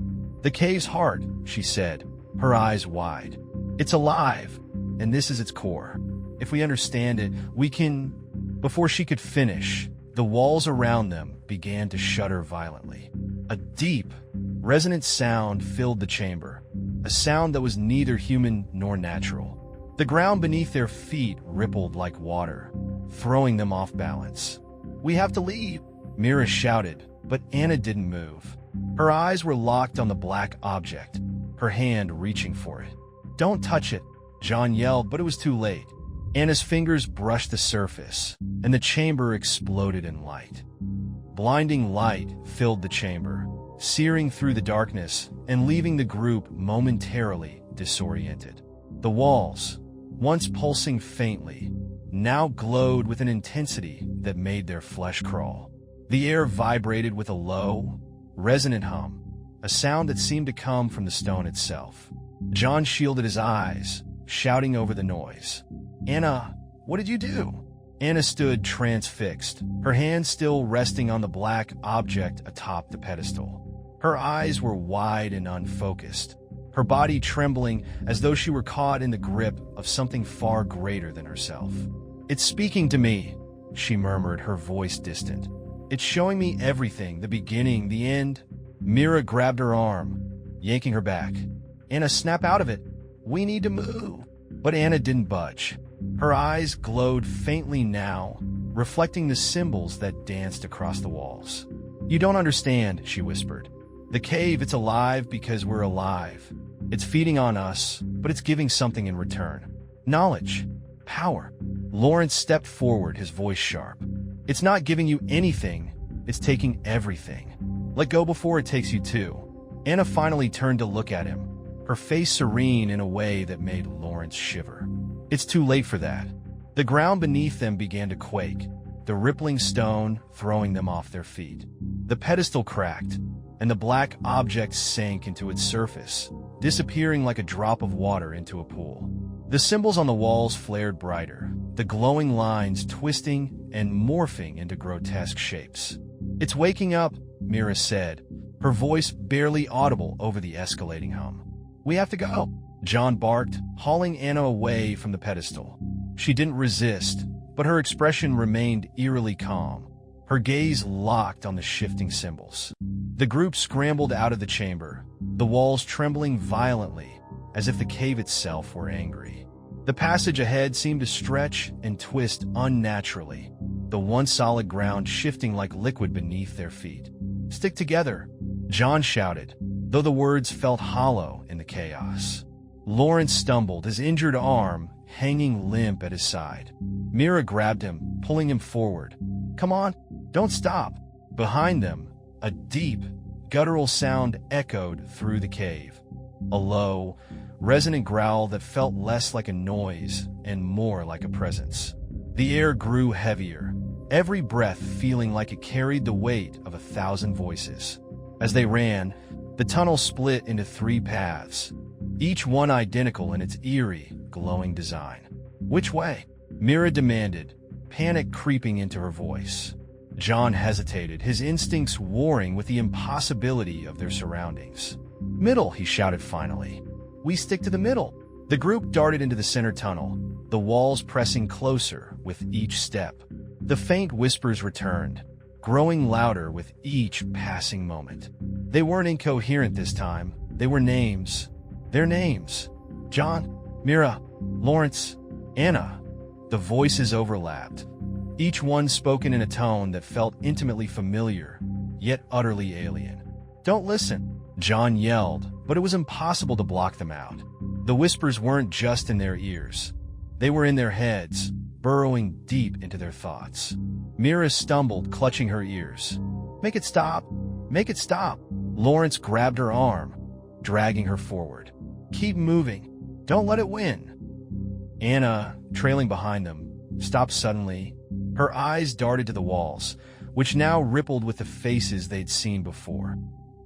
A: "The cave's heart," she said, her eyes wide. "It's alive, and this is its core. If we understand it, we can—" Before she could finish, the walls around them began to shudder violently. A deep, resonant sound filled the chamber, a sound that was neither human nor natural. The ground beneath their feet rippled like water, throwing them off balance. "We have to leave," Mira shouted, but Anna didn't move. Her eyes were locked on the black object, her hand reaching for it. "Don't touch it," John yelled, but it was too late. Anna's fingers brushed the surface, and the chamber exploded in light. Blinding light filled the chamber, searing through the darkness and leaving the group momentarily disoriented. The walls, once pulsing faintly, now glowed with an intensity that made their flesh crawl. The air vibrated with a low, resonant hum, a sound that seemed to come from the stone itself. John shielded his eyes, shouting over the noise. "Anna, what did you do?" Anna stood transfixed, her hand still resting on the black object atop the pedestal. Her eyes were wide and unfocused, her body trembling as though she were caught in the grip of something far greater than herself. "It's speaking to me," she murmured, her voice distant. "It's showing me everything, the beginning, the end." Mira grabbed her arm, yanking her back. "Anna, snap out of it. We need to move." But Anna didn't budge. Her eyes glowed faintly now, reflecting the symbols that danced across the walls. "You don't understand," she whispered. "The cave, it's alive because we're alive. It's feeding on us, but it's giving something in return. Knowledge. Power." Lawrence stepped forward, his voice sharp. "It's not giving you anything, it's taking everything. Let go before it takes you too." Anna finally turned to look at him, her face serene in a way that made Lawrence shiver. It's too late for that. The ground beneath them began to quake, the rippling stone throwing them off their feet. The pedestal cracked, and the black object sank into its surface, disappearing like a drop of water into a pool. The symbols on the walls flared brighter, the glowing lines twisting and morphing into grotesque shapes. "It's waking up," Mira said, her voice barely audible over the escalating hum. "We have to go," John barked, hauling Anna away from the pedestal. She didn't resist, but her expression remained eerily calm, her gaze locked on the shifting symbols. The group scrambled out of the chamber, the walls trembling violently, as if the cave itself were angry. The passage ahead seemed to stretch and twist unnaturally, the once solid ground shifting like liquid beneath their feet. "Stick together," John shouted, though the words felt hollow in the chaos. Lawrence stumbled, his injured arm hanging limp at his side. Mira grabbed him, pulling him forward. "Come on, don't stop." Behind them, a deep, guttural sound echoed through the cave. A low, resonant growl that felt less like a noise and more like a presence. The air grew heavier, every breath feeling like it carried the weight of 1,000 voices. As they ran, the tunnel split into 3 paths, each one identical in its eerie, glowing design. "Which way?" Mira demanded, panic creeping into her voice. John hesitated, his instincts warring with the impossibility of their surroundings. "Middle," he shouted finally. "We stick to the middle." The group darted into the center tunnel, the walls pressing closer with each step. The faint whispers returned, growing louder with each passing moment. They weren't incoherent this time. They were names. Their names. John, Mira, Lawrence, Anna. The voices overlapped, each one spoken in a tone that felt intimately familiar, yet utterly alien. "Don't listen," John yelled, but it was impossible to block them out. The whispers weren't just in their ears. They were in their heads, burrowing deep into their thoughts. Mira stumbled, clutching her ears. "Make it stop! Make it stop!" Lawrence grabbed her arm, dragging her forward. "Keep moving. Don't let it win." Anna, trailing behind them, stopped suddenly. Her eyes darted to the walls, which now rippled with the faces they'd seen before.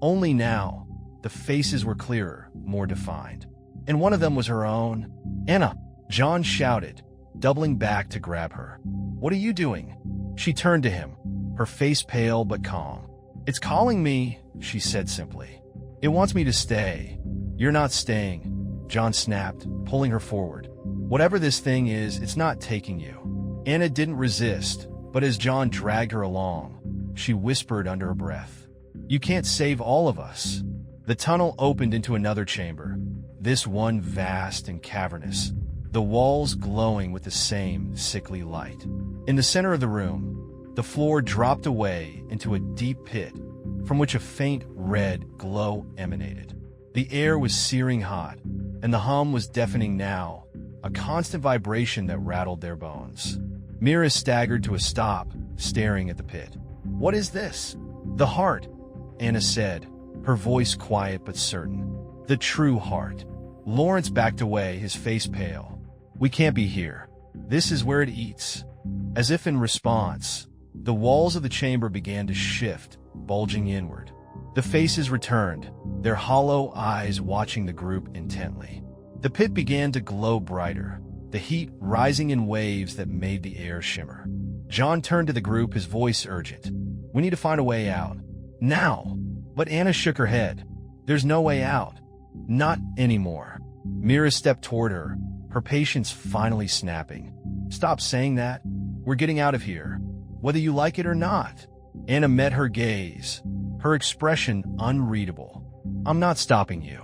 A: Only now, the faces were clearer, more defined. And one of them was her own. "Anna!" John shouted, doubling back to grab her. "What are you doing?" She turned to him, her face pale but calm. "It's calling me," she said simply. "It wants me to stay." "You're not staying," John snapped, pulling her forward. "Whatever this thing is, it's not taking you." Anna didn't resist, but as John dragged her along, she whispered under her breath, "You can't save all of us." The tunnel opened into another chamber, this one vast and cavernous, the walls glowing with the same sickly light. In the center of the room, the floor dropped away into a deep pit from which a faint red glow emanated. The air was searing hot, and the hum was deafening now, a constant vibration that rattled their bones. Mira staggered to a stop, staring at the pit. "What is this?" "The heart," Anna said, her voice quiet but certain. "The true heart." Lawrence backed away, his face pale. "We can't be here. This is where it eats." As if in response, the walls of the chamber began to shift, bulging inward. The faces returned, their hollow eyes watching the group intently. The pit began to glow brighter, the heat rising in waves that made the air shimmer. John turned to the group, his voice urgent. "We need to find a way out. Now!" But Anna shook her head. "There's no way out. Not anymore." Mira stepped toward her, her patience finally snapping. "Stop saying that. We're getting out of here, whether you like it or not." Anna met her gaze, her expression unreadable. "I'm not stopping you,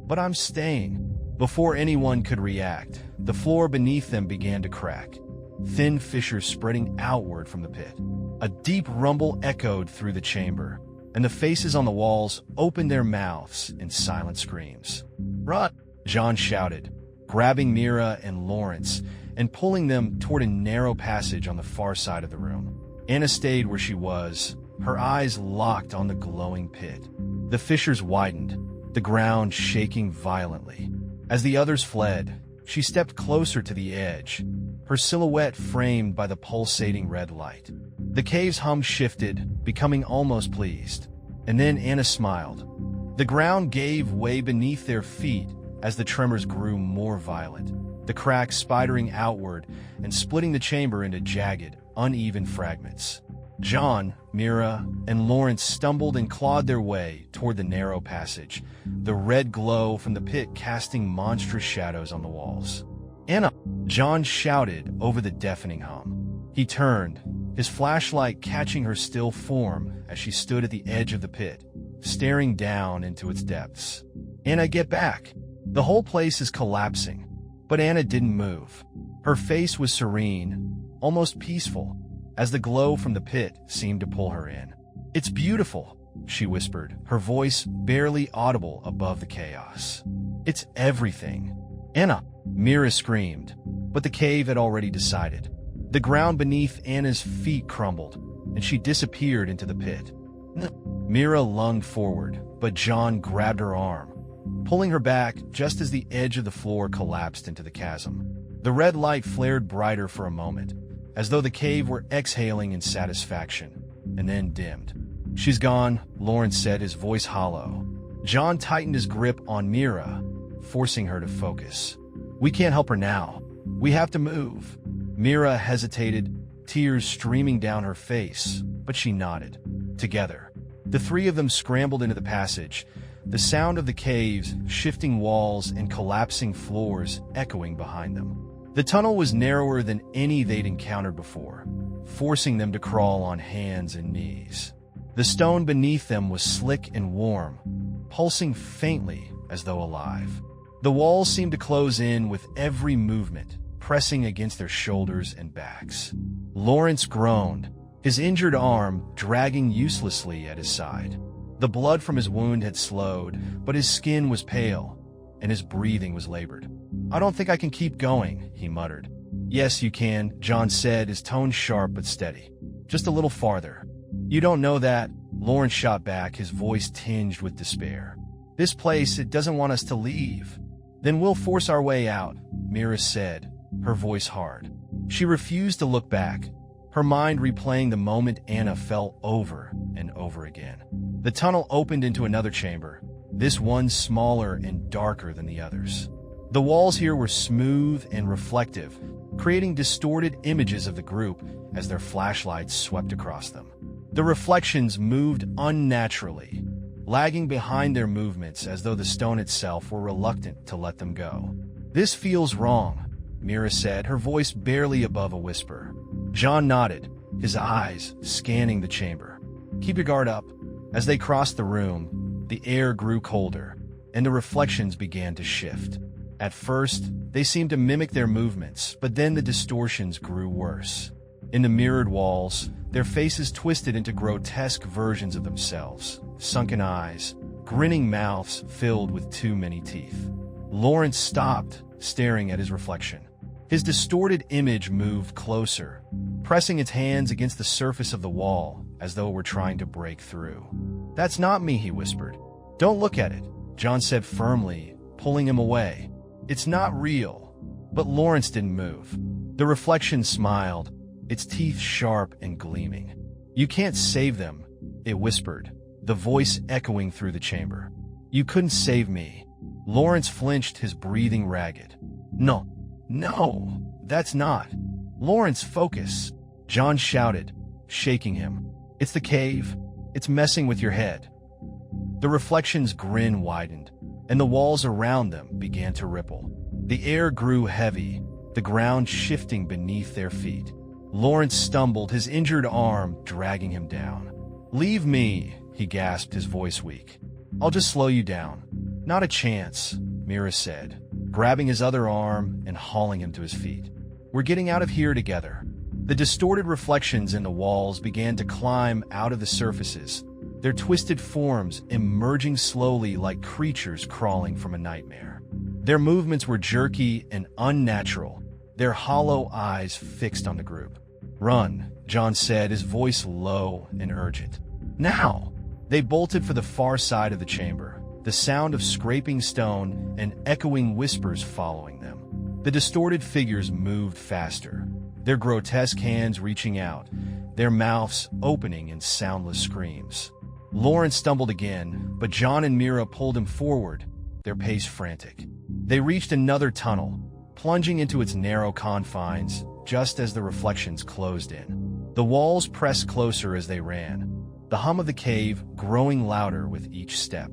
A: but I'm staying." Before anyone could react, the floor beneath them began to crack, thin fissures spreading outward from the pit. A deep rumble echoed through the chamber, and the faces on the walls opened their mouths in silent screams. "Run!" John shouted, grabbing Mira and Lawrence and pulling them toward a narrow passage on the far side of the room. Anna stayed where she was, her eyes locked on the glowing pit. The fissures widened, the ground shaking violently. As the others fled, she stepped closer to the edge, her silhouette framed by the pulsating red light. The cave's hum shifted, becoming almost pleased. And then Anna smiled. The ground gave way beneath their feet as the tremors grew more violent, the cracks spidering outward and splitting the chamber into jagged, uneven fragments. John, Mira, and Lawrence stumbled and clawed their way toward the narrow passage, the red glow from the pit casting monstrous shadows on the walls. "Anna!" John shouted over the deafening hum. He turned, his flashlight catching her still form as she stood at the edge of the pit, staring down into its depths. "Anna, get back! The whole place is collapsing." But Anna didn't move. Her face was serene, almost peaceful, as the glow from the pit seemed to pull her in. "It's beautiful," she whispered, her voice barely audible above the chaos. "It's everything." "Anna!" Mira screamed, but the cave had already decided. The ground beneath Anna's feet crumbled, and she disappeared into the pit. Mira lunged forward, but John grabbed her arm, pulling her back just as the edge of the floor collapsed into the chasm. The red light flared brighter for a moment, as though the cave were exhaling in satisfaction, and then dimmed. "She's gone," Lawrence said, his voice hollow. John tightened his grip on Mira, forcing her to focus. "We can't help her now. We have to move." Mira hesitated, tears streaming down her face, but she nodded. Together, the three of them scrambled into the passage, the sound of the cave's shifting walls and collapsing floors echoing behind them. The tunnel was narrower than any they'd encountered before, forcing them to crawl on hands and knees. The stone beneath them was slick and warm, pulsing faintly as though alive. The walls seemed to close in with every movement, pressing against their shoulders and backs. Lawrence groaned, his injured arm dragging uselessly at his side. The blood from his wound had slowed, but his skin was pale, and his breathing was labored. "I don't think I can keep going," he muttered. "Yes, you can," John said, his tone sharp but steady. "Just a little farther." "You don't know that," Lawrence shot back, his voice tinged with despair. "This place, it doesn't want us to leave." "Then we'll force our way out," Mira said, her voice hard. She refused to look back, her mind replaying the moment Anna fell over and over again. The tunnel opened into another chamber, this one smaller and darker than the others. The walls here were smooth and reflective, creating distorted images of the group as their flashlights swept across them. The reflections moved unnaturally, lagging behind their movements as though the stone itself were reluctant to let them go. "This feels wrong," Mira said, her voice barely above a whisper. John nodded, his eyes scanning the chamber. "Keep your guard up." As they crossed the room, the air grew colder, and the reflections began to shift. At first, they seemed to mimic their movements, but then the distortions grew worse. In the mirrored walls, their faces twisted into grotesque versions of themselves, sunken eyes, grinning mouths filled with too many teeth. Lawrence stopped, staring at his reflection. His distorted image moved closer, pressing its hands against the surface of the wall as though it were trying to break through. "That's not me," he whispered. "Don't look at it," John said firmly, pulling him away. "It's not real." But Lawrence didn't move. The reflection smiled, its teeth sharp and gleaming. "You can't save them," it whispered, the voice echoing through the chamber. "You couldn't save me." Lawrence flinched, his breathing ragged. No, that's not." "Lawrence, focus," John shouted, shaking him. "It's the cave. It's messing with your head." The reflection's grin widened, and the walls around them began to ripple. The air grew heavy, the ground shifting beneath their feet. Lawrence stumbled, his injured arm dragging him down. "Leave me," he gasped, his voice weak. "I'll just slow you down." "Not a chance," Mira said, grabbing his other arm and hauling him to his feet. "We're getting out of here together." The distorted reflections in the walls began to climb out of the surfaces, their twisted forms emerging slowly like creatures crawling from a nightmare. Their movements were jerky and unnatural, their hollow eyes fixed on the group. "Run," John said, his voice low and urgent. "Now!" They bolted for the far side of the chamber, the sound of scraping stone and echoing whispers following them. The distorted figures moved faster, their grotesque hands reaching out, their mouths opening in soundless screams. Lawrence stumbled again, but John and Mira pulled him forward, their pace frantic. They reached another tunnel, plunging into its narrow confines just as the reflections closed in. The walls pressed closer as they ran, the hum of the cave growing louder with each step.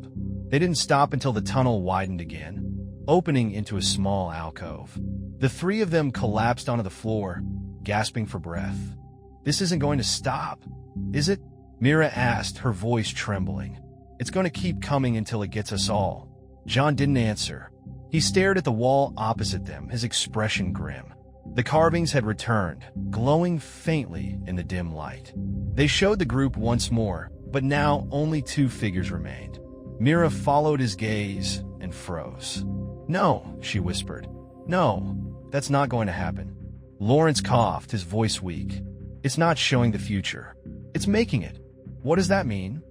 A: They didn't stop until the tunnel widened again, opening into a small alcove. The three of them collapsed onto the floor, gasping for breath. "This isn't going to stop, is it?" Mira asked, her voice trembling. "It's going to keep coming until it gets us all." John didn't answer. He stared at the wall opposite them, his expression grim. The carvings had returned, glowing faintly in the dim light. They showed the group once more, but now only two figures remained. Mira followed his gaze and froze. "No," she whispered. "No, that's not going to happen." Lawrence coughed, his voice weak. "It's not showing the future. It's making it." "What does that mean?"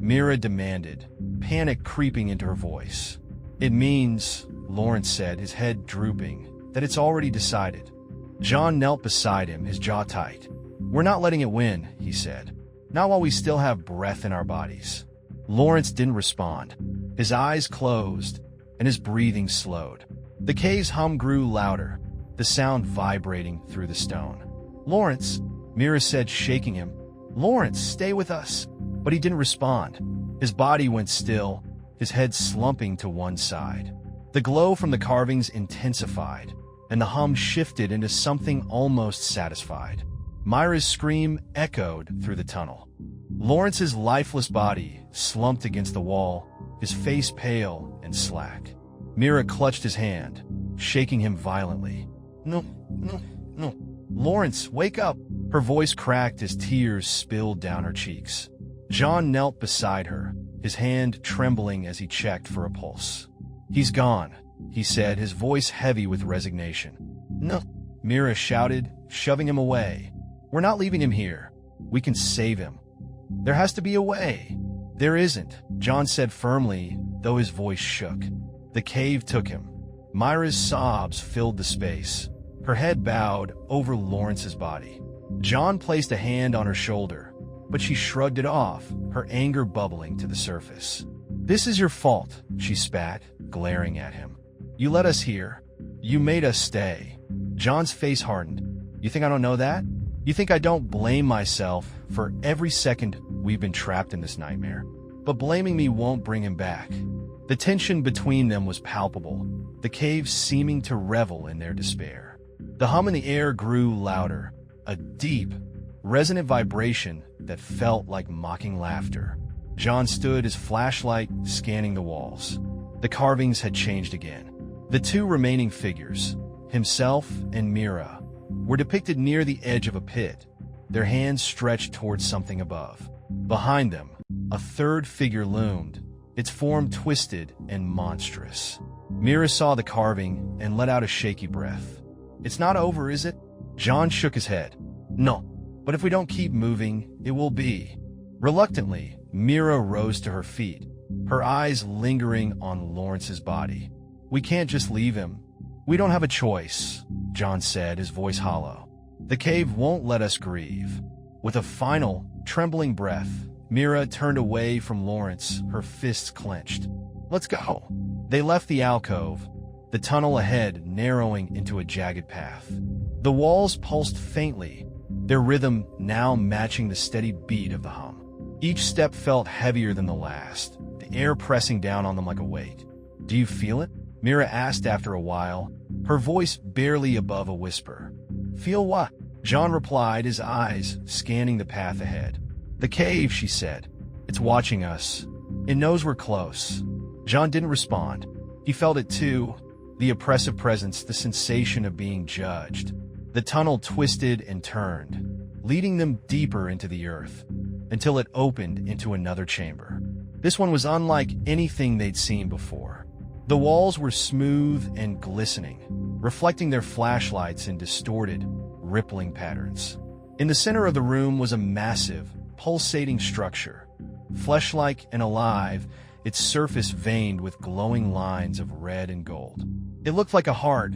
A: Mira demanded, panic creeping into her voice. "It means," Lawrence said, his head drooping, "that it's already decided." John knelt beside him, his jaw tight. "We're not letting it win," he said. "Not while we still have breath in our bodies." Lawrence didn't respond. His eyes closed, and his breathing slowed. The cave's hum grew louder, the sound vibrating through the stone. "Lawrence," Mira said, shaking him. "Lawrence, stay with us." But he didn't respond. His body went still, his head slumping to one side. The glow from the carvings intensified, and the hum shifted into something almost satisfied. Myra's scream echoed through the tunnel. Lawrence's lifeless body slumped against the wall, his face pale and slack. Mira clutched his hand, shaking him violently. No. "Lawrence, wake up!" Her voice cracked as tears spilled down her cheeks. John knelt beside her, his hand trembling as he checked for a pulse. "He's gone," he said, his voice heavy with resignation. "No," Mira shouted, shoving him away. "We're not leaving him here. We can save him." There has to be a way. There isn't, John said firmly, though his voice shook. The cave took him. Myra's sobs filled the space. Her head bowed over Lawrence's body. John placed a hand on her shoulder, but she shrugged it off, her anger bubbling to the surface. This is your fault, she spat, glaring at him. You let us here. You made us stay. John's face hardened. You think I don't know that? You think I don't blame myself for every second we've been trapped in this nightmare? But blaming me won't bring him back. The tension between them was palpable, the cave seeming to revel in their despair. The hum in the air grew louder, a deep, resonant vibration that felt like mocking laughter. John stood, his flashlight scanning the walls. The carvings had changed again. The two remaining figures, himself and Mira, were depicted near the edge of a pit, their hands stretched towards something above. Behind them, a third figure loomed, its form twisted and monstrous. Mira saw the carving and let out a shaky breath. It's not over, is it? John shook his head. No, but if we don't keep moving, it will be. Reluctantly, Mira rose to her feet, her eyes lingering on Lawrence's body. We can't just leave him. We don't have a choice, John said, his voice hollow. The cave won't let us grieve. With a final, trembling breath, Mira turned away from Lawrence, her fists clenched. Let's go. They left the alcove, the tunnel ahead narrowing into a jagged path. The walls pulsed faintly, their rhythm now matching the steady beat of the hum. Each step felt heavier than the last, the air pressing down on them like a weight. Do you feel it? Mira asked after a while, her voice barely above a whisper. Feel what? John replied, his eyes scanning the path ahead. The cave, she said. It's watching us. It knows we're close. John didn't respond. He felt it too, the oppressive presence, the sensation of being judged. The tunnel twisted and turned, leading them deeper into the earth, until it opened into another chamber. This one was unlike anything they'd seen before. The walls were smooth and glistening, reflecting their flashlights in distorted, rippling patterns. In the center of the room was a massive, pulsating structure. Flesh-like and alive, its surface veined with glowing lines of red and gold. It looked like a heart,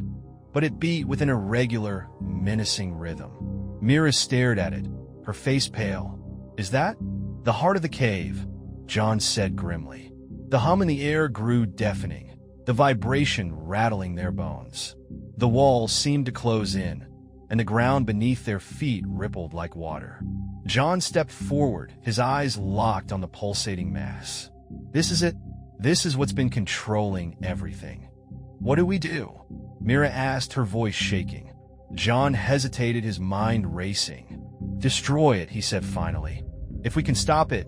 A: but it beat with an irregular, menacing rhythm. Mira stared at it, her face pale. Is that the heart of the cave? John said grimly. The hum in the air grew deafening, the vibration rattling their bones. The walls seemed to close in, and the ground beneath their feet rippled like water. John stepped forward, his eyes locked on the pulsating mass. This is it. This is what's been controlling everything. What do we do? Mira asked, her voice shaking. John hesitated, his mind racing. Destroy it, he said finally. If we can stop it,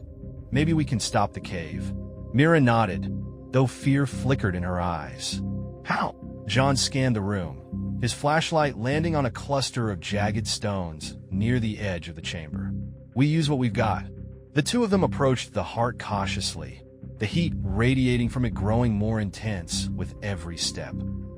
A: maybe we can stop the cave. Mira nodded, though fear flickered in her eyes. How? John scanned the room, his flashlight landing on a cluster of jagged stones near the edge of the chamber. We use what we've got. The two of them approached the heart cautiously, the heat radiating from it growing more intense with every step.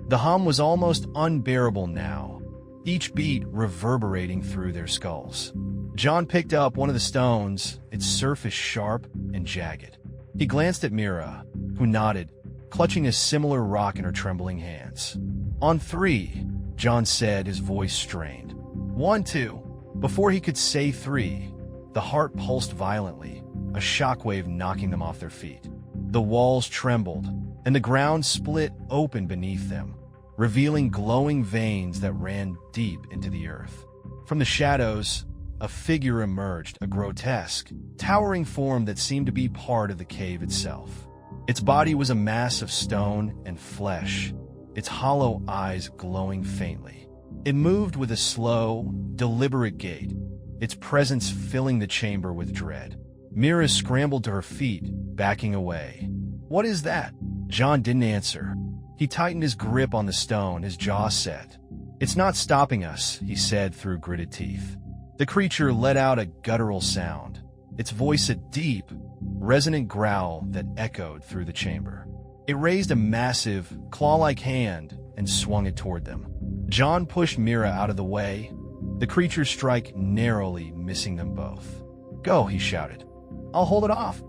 A: The hum was almost unbearable now, each beat reverberating through their skulls. John picked up one of the stones, its surface sharp and jagged. He glanced at Mira, who nodded, clutching a similar rock in her trembling hands. On three, John said, his voice strained. 1, 2. Before he could say 3, the heart pulsed violently, a shockwave knocking them off their feet. The walls trembled, and the ground split open beneath them, revealing glowing veins that ran deep into the earth. From the shadows, a figure emerged, a grotesque, towering form that seemed to be part of the cave itself. Its body was a mass of stone and flesh, its hollow eyes glowing faintly. It moved with a slow, deliberate gait, its presence filling the chamber with dread. Mira scrambled to her feet, backing away. What is that? John didn't answer. He tightened his grip on the stone, his jaw set. It's not stopping us, he said through gritted teeth. The creature let out a guttural sound, its voice a deep, resonant growl that echoed through the chamber. It raised a massive, claw-like hand and swung it toward them. John pushed Mira out of the way, the creature's strike narrowly missing them both. Go, he shouted. I'll hold it off,"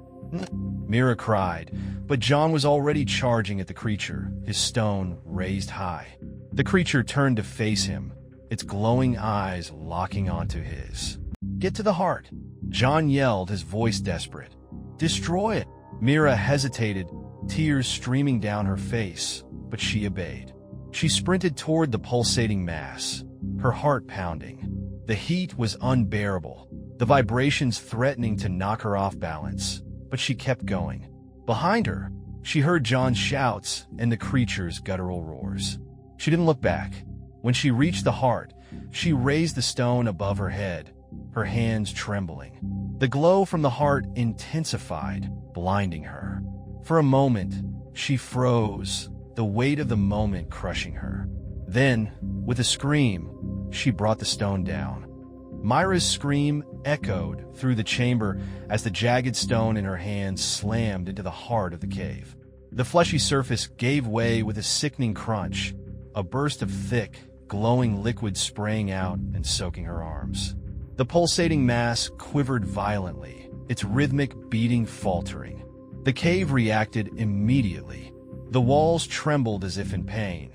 A: Mira cried, but John was already charging at the creature, his stone raised high. The creature turned to face him, its glowing eyes locking onto his. "Get to the heart," John yelled, his voice desperate. "Destroy it." Mira hesitated, tears streaming down her face, but she obeyed. She sprinted toward the pulsating mass, her heart pounding. The heat was unbearable, the vibrations threatening to knock her off balance, but she kept going. Behind her, she heard John's shouts and the creature's guttural roars. She didn't look back. When she reached the heart, she raised the stone above her head, her hands trembling. The glow from the heart intensified, blinding her. For a moment, she froze, the weight of the moment crushing her. Then, with a scream, she brought the stone down. Myra's scream echoed through the chamber as the jagged stone in her hand slammed into the heart of the cave. The fleshy surface gave way with a sickening crunch, a burst of thick, glowing liquid spraying out and soaking her arms. The pulsating mass quivered violently, its rhythmic beating faltering. The cave reacted immediately. The walls trembled as if in pain,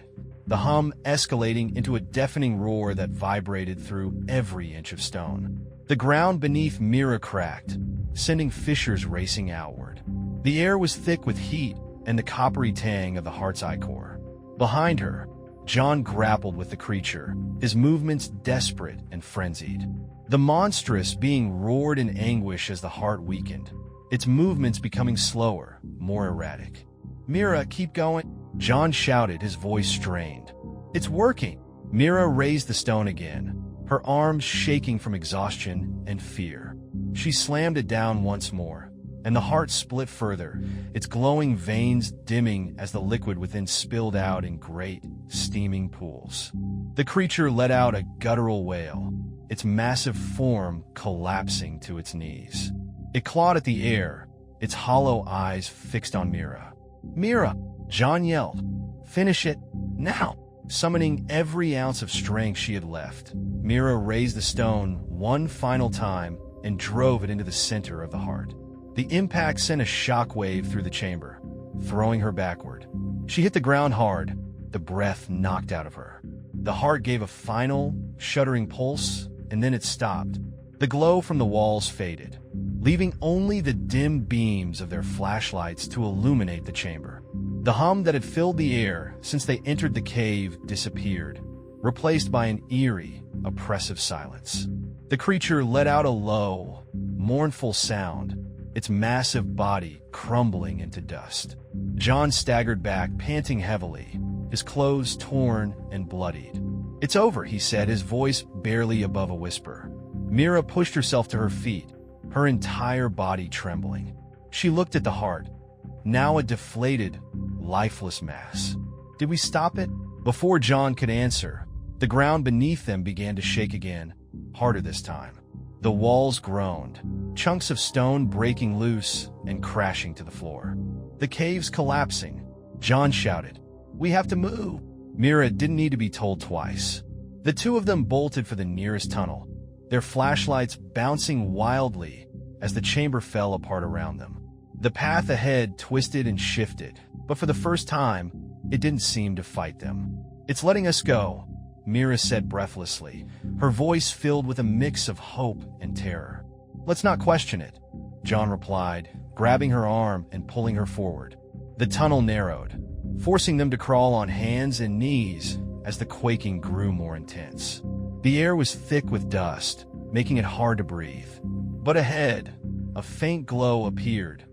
A: the hum escalating into a deafening roar that vibrated through every inch of stone. The ground beneath Mira cracked, sending fissures racing outward. The air was thick with heat and the coppery tang of the heart's ichor. Behind her, John grappled with the creature, his movements desperate and frenzied. The monstrous being roared in anguish as the heart weakened, its movements becoming slower, more erratic. "Mira, keep going," John shouted, his voice strained. "It's working." Mira raised the stone again, her arms shaking from exhaustion and fear. She slammed it down once more, and the heart split further, its glowing veins dimming as the liquid within spilled out in great, steaming pools. The creature let out a guttural wail, its massive form collapsing to its knees. It clawed at the air, its hollow eyes fixed on Mira. "Mira!" John yelled. "Finish it, now!" Summoning every ounce of strength she had left, Mira raised the stone one final time and drove it into the center of the heart. The impact sent a shockwave through the chamber, throwing her backward. She hit the ground hard, the breath knocked out of her. The heart gave a final, shuddering pulse, and then it stopped. The glow from the walls faded, leaving only the dim beams of their flashlights to illuminate the chamber. The hum that had filled the air since they entered the cave disappeared, replaced by an eerie, oppressive silence. The creature let out a low, mournful sound, its massive body crumbling into dust. John staggered back, panting heavily, his clothes torn and bloodied. "It's over," he said, his voice barely above a whisper. Mira pushed herself to her feet, her entire body trembling. She looked at the heart, now a deflated, lifeless mass. "Did we stop it?" Before John could answer, the ground beneath them began to shake again, harder this time. The walls groaned, chunks of stone breaking loose and crashing to the floor. "The cave's collapsing," John shouted. "We have to move." Mira didn't need to be told twice. The two of them bolted for the nearest tunnel, their flashlights bouncing wildly as the chamber fell apart around them. The path ahead twisted and shifted, but for the first time, it didn't seem to fight them. "It's letting us go," Mira said breathlessly, her voice filled with a mix of hope and terror. "Let's not question it," John replied, grabbing her arm and pulling her forward. The tunnel narrowed, forcing them to crawl on hands and knees as the quaking grew more intense. The air was thick with dust, making it hard to breathe. But ahead, a faint glow appeared,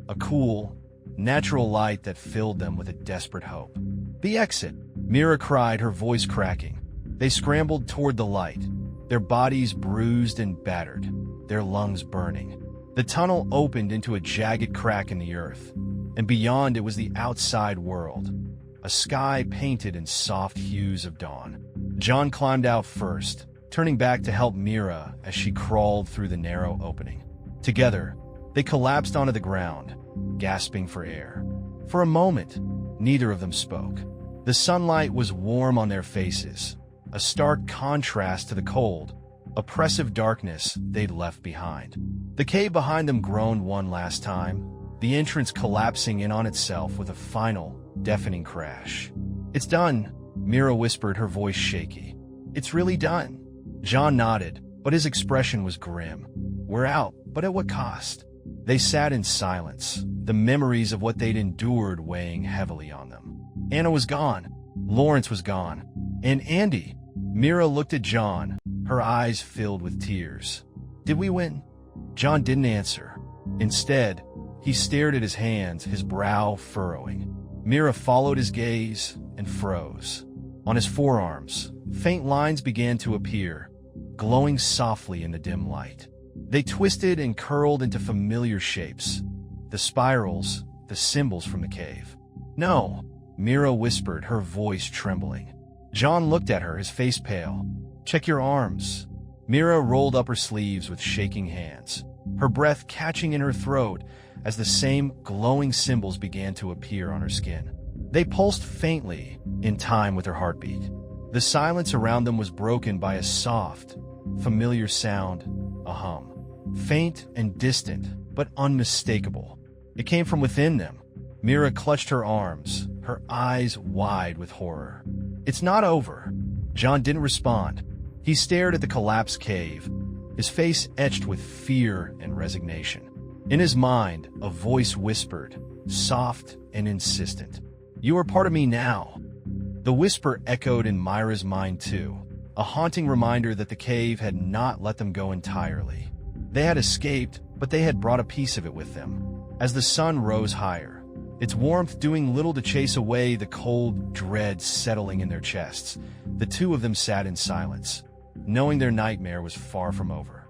A: a cool, natural light that filled them with a desperate hope. "The exit!" Mira cried, her voice cracking. They scrambled toward the light, their bodies bruised and battered, their lungs burning. The tunnel opened into a jagged crack in the earth, and beyond it was the outside world, a sky painted in soft hues of dawn. John climbed out first, turning back to help Mira as she crawled through the narrow opening. Together, they collapsed onto the ground, gasping for air. For a moment, neither of them spoke. The sunlight was warm on their faces, a stark contrast to the cold, oppressive darkness they'd left behind. The cave behind them groaned one last time, the entrance collapsing in on itself with a final, deafening crash. "It's done," Mira whispered, her voice shaky. "It's really done." John nodded, but his expression was grim. "We're out, but at what cost?" They sat in silence, the memories of what they'd endured weighing heavily on them. Anna was gone. Lawrence was gone. And Andy. Mira looked at John, her eyes filled with tears. "Did we win?" John didn't answer. Instead, he stared at his hands, his brow furrowing. Mira followed his gaze and froze. On his forearms, faint lines began to appear, glowing softly in the dim light. They twisted and curled into familiar shapes, the spirals, the symbols from the cave. "No," Mira whispered, her voice trembling. John looked at her, his face pale. "Check your arms." Mira rolled up her sleeves with shaking hands, her breath catching in her throat as the same glowing symbols began to appear on her skin. They pulsed faintly, in time with her heartbeat. The silence around them was broken by a soft, familiar sound, a hum. Faint and distant, but unmistakable. It came from within them. Mira clutched her arms, her eyes wide with horror. "It's not over." John didn't respond. He stared at the collapsed cave, his face etched with fear and resignation. In his mind, a voice whispered, soft and insistent, "You are part of me now." The whisper echoed in Myra's mind too, a haunting reminder that the cave had not let them go entirely. They had escaped, but they had brought a piece of it with them. As the sun rose higher, its warmth doing little to chase away the cold dread settling in their chests, the two of them sat in silence, knowing their nightmare was far from over.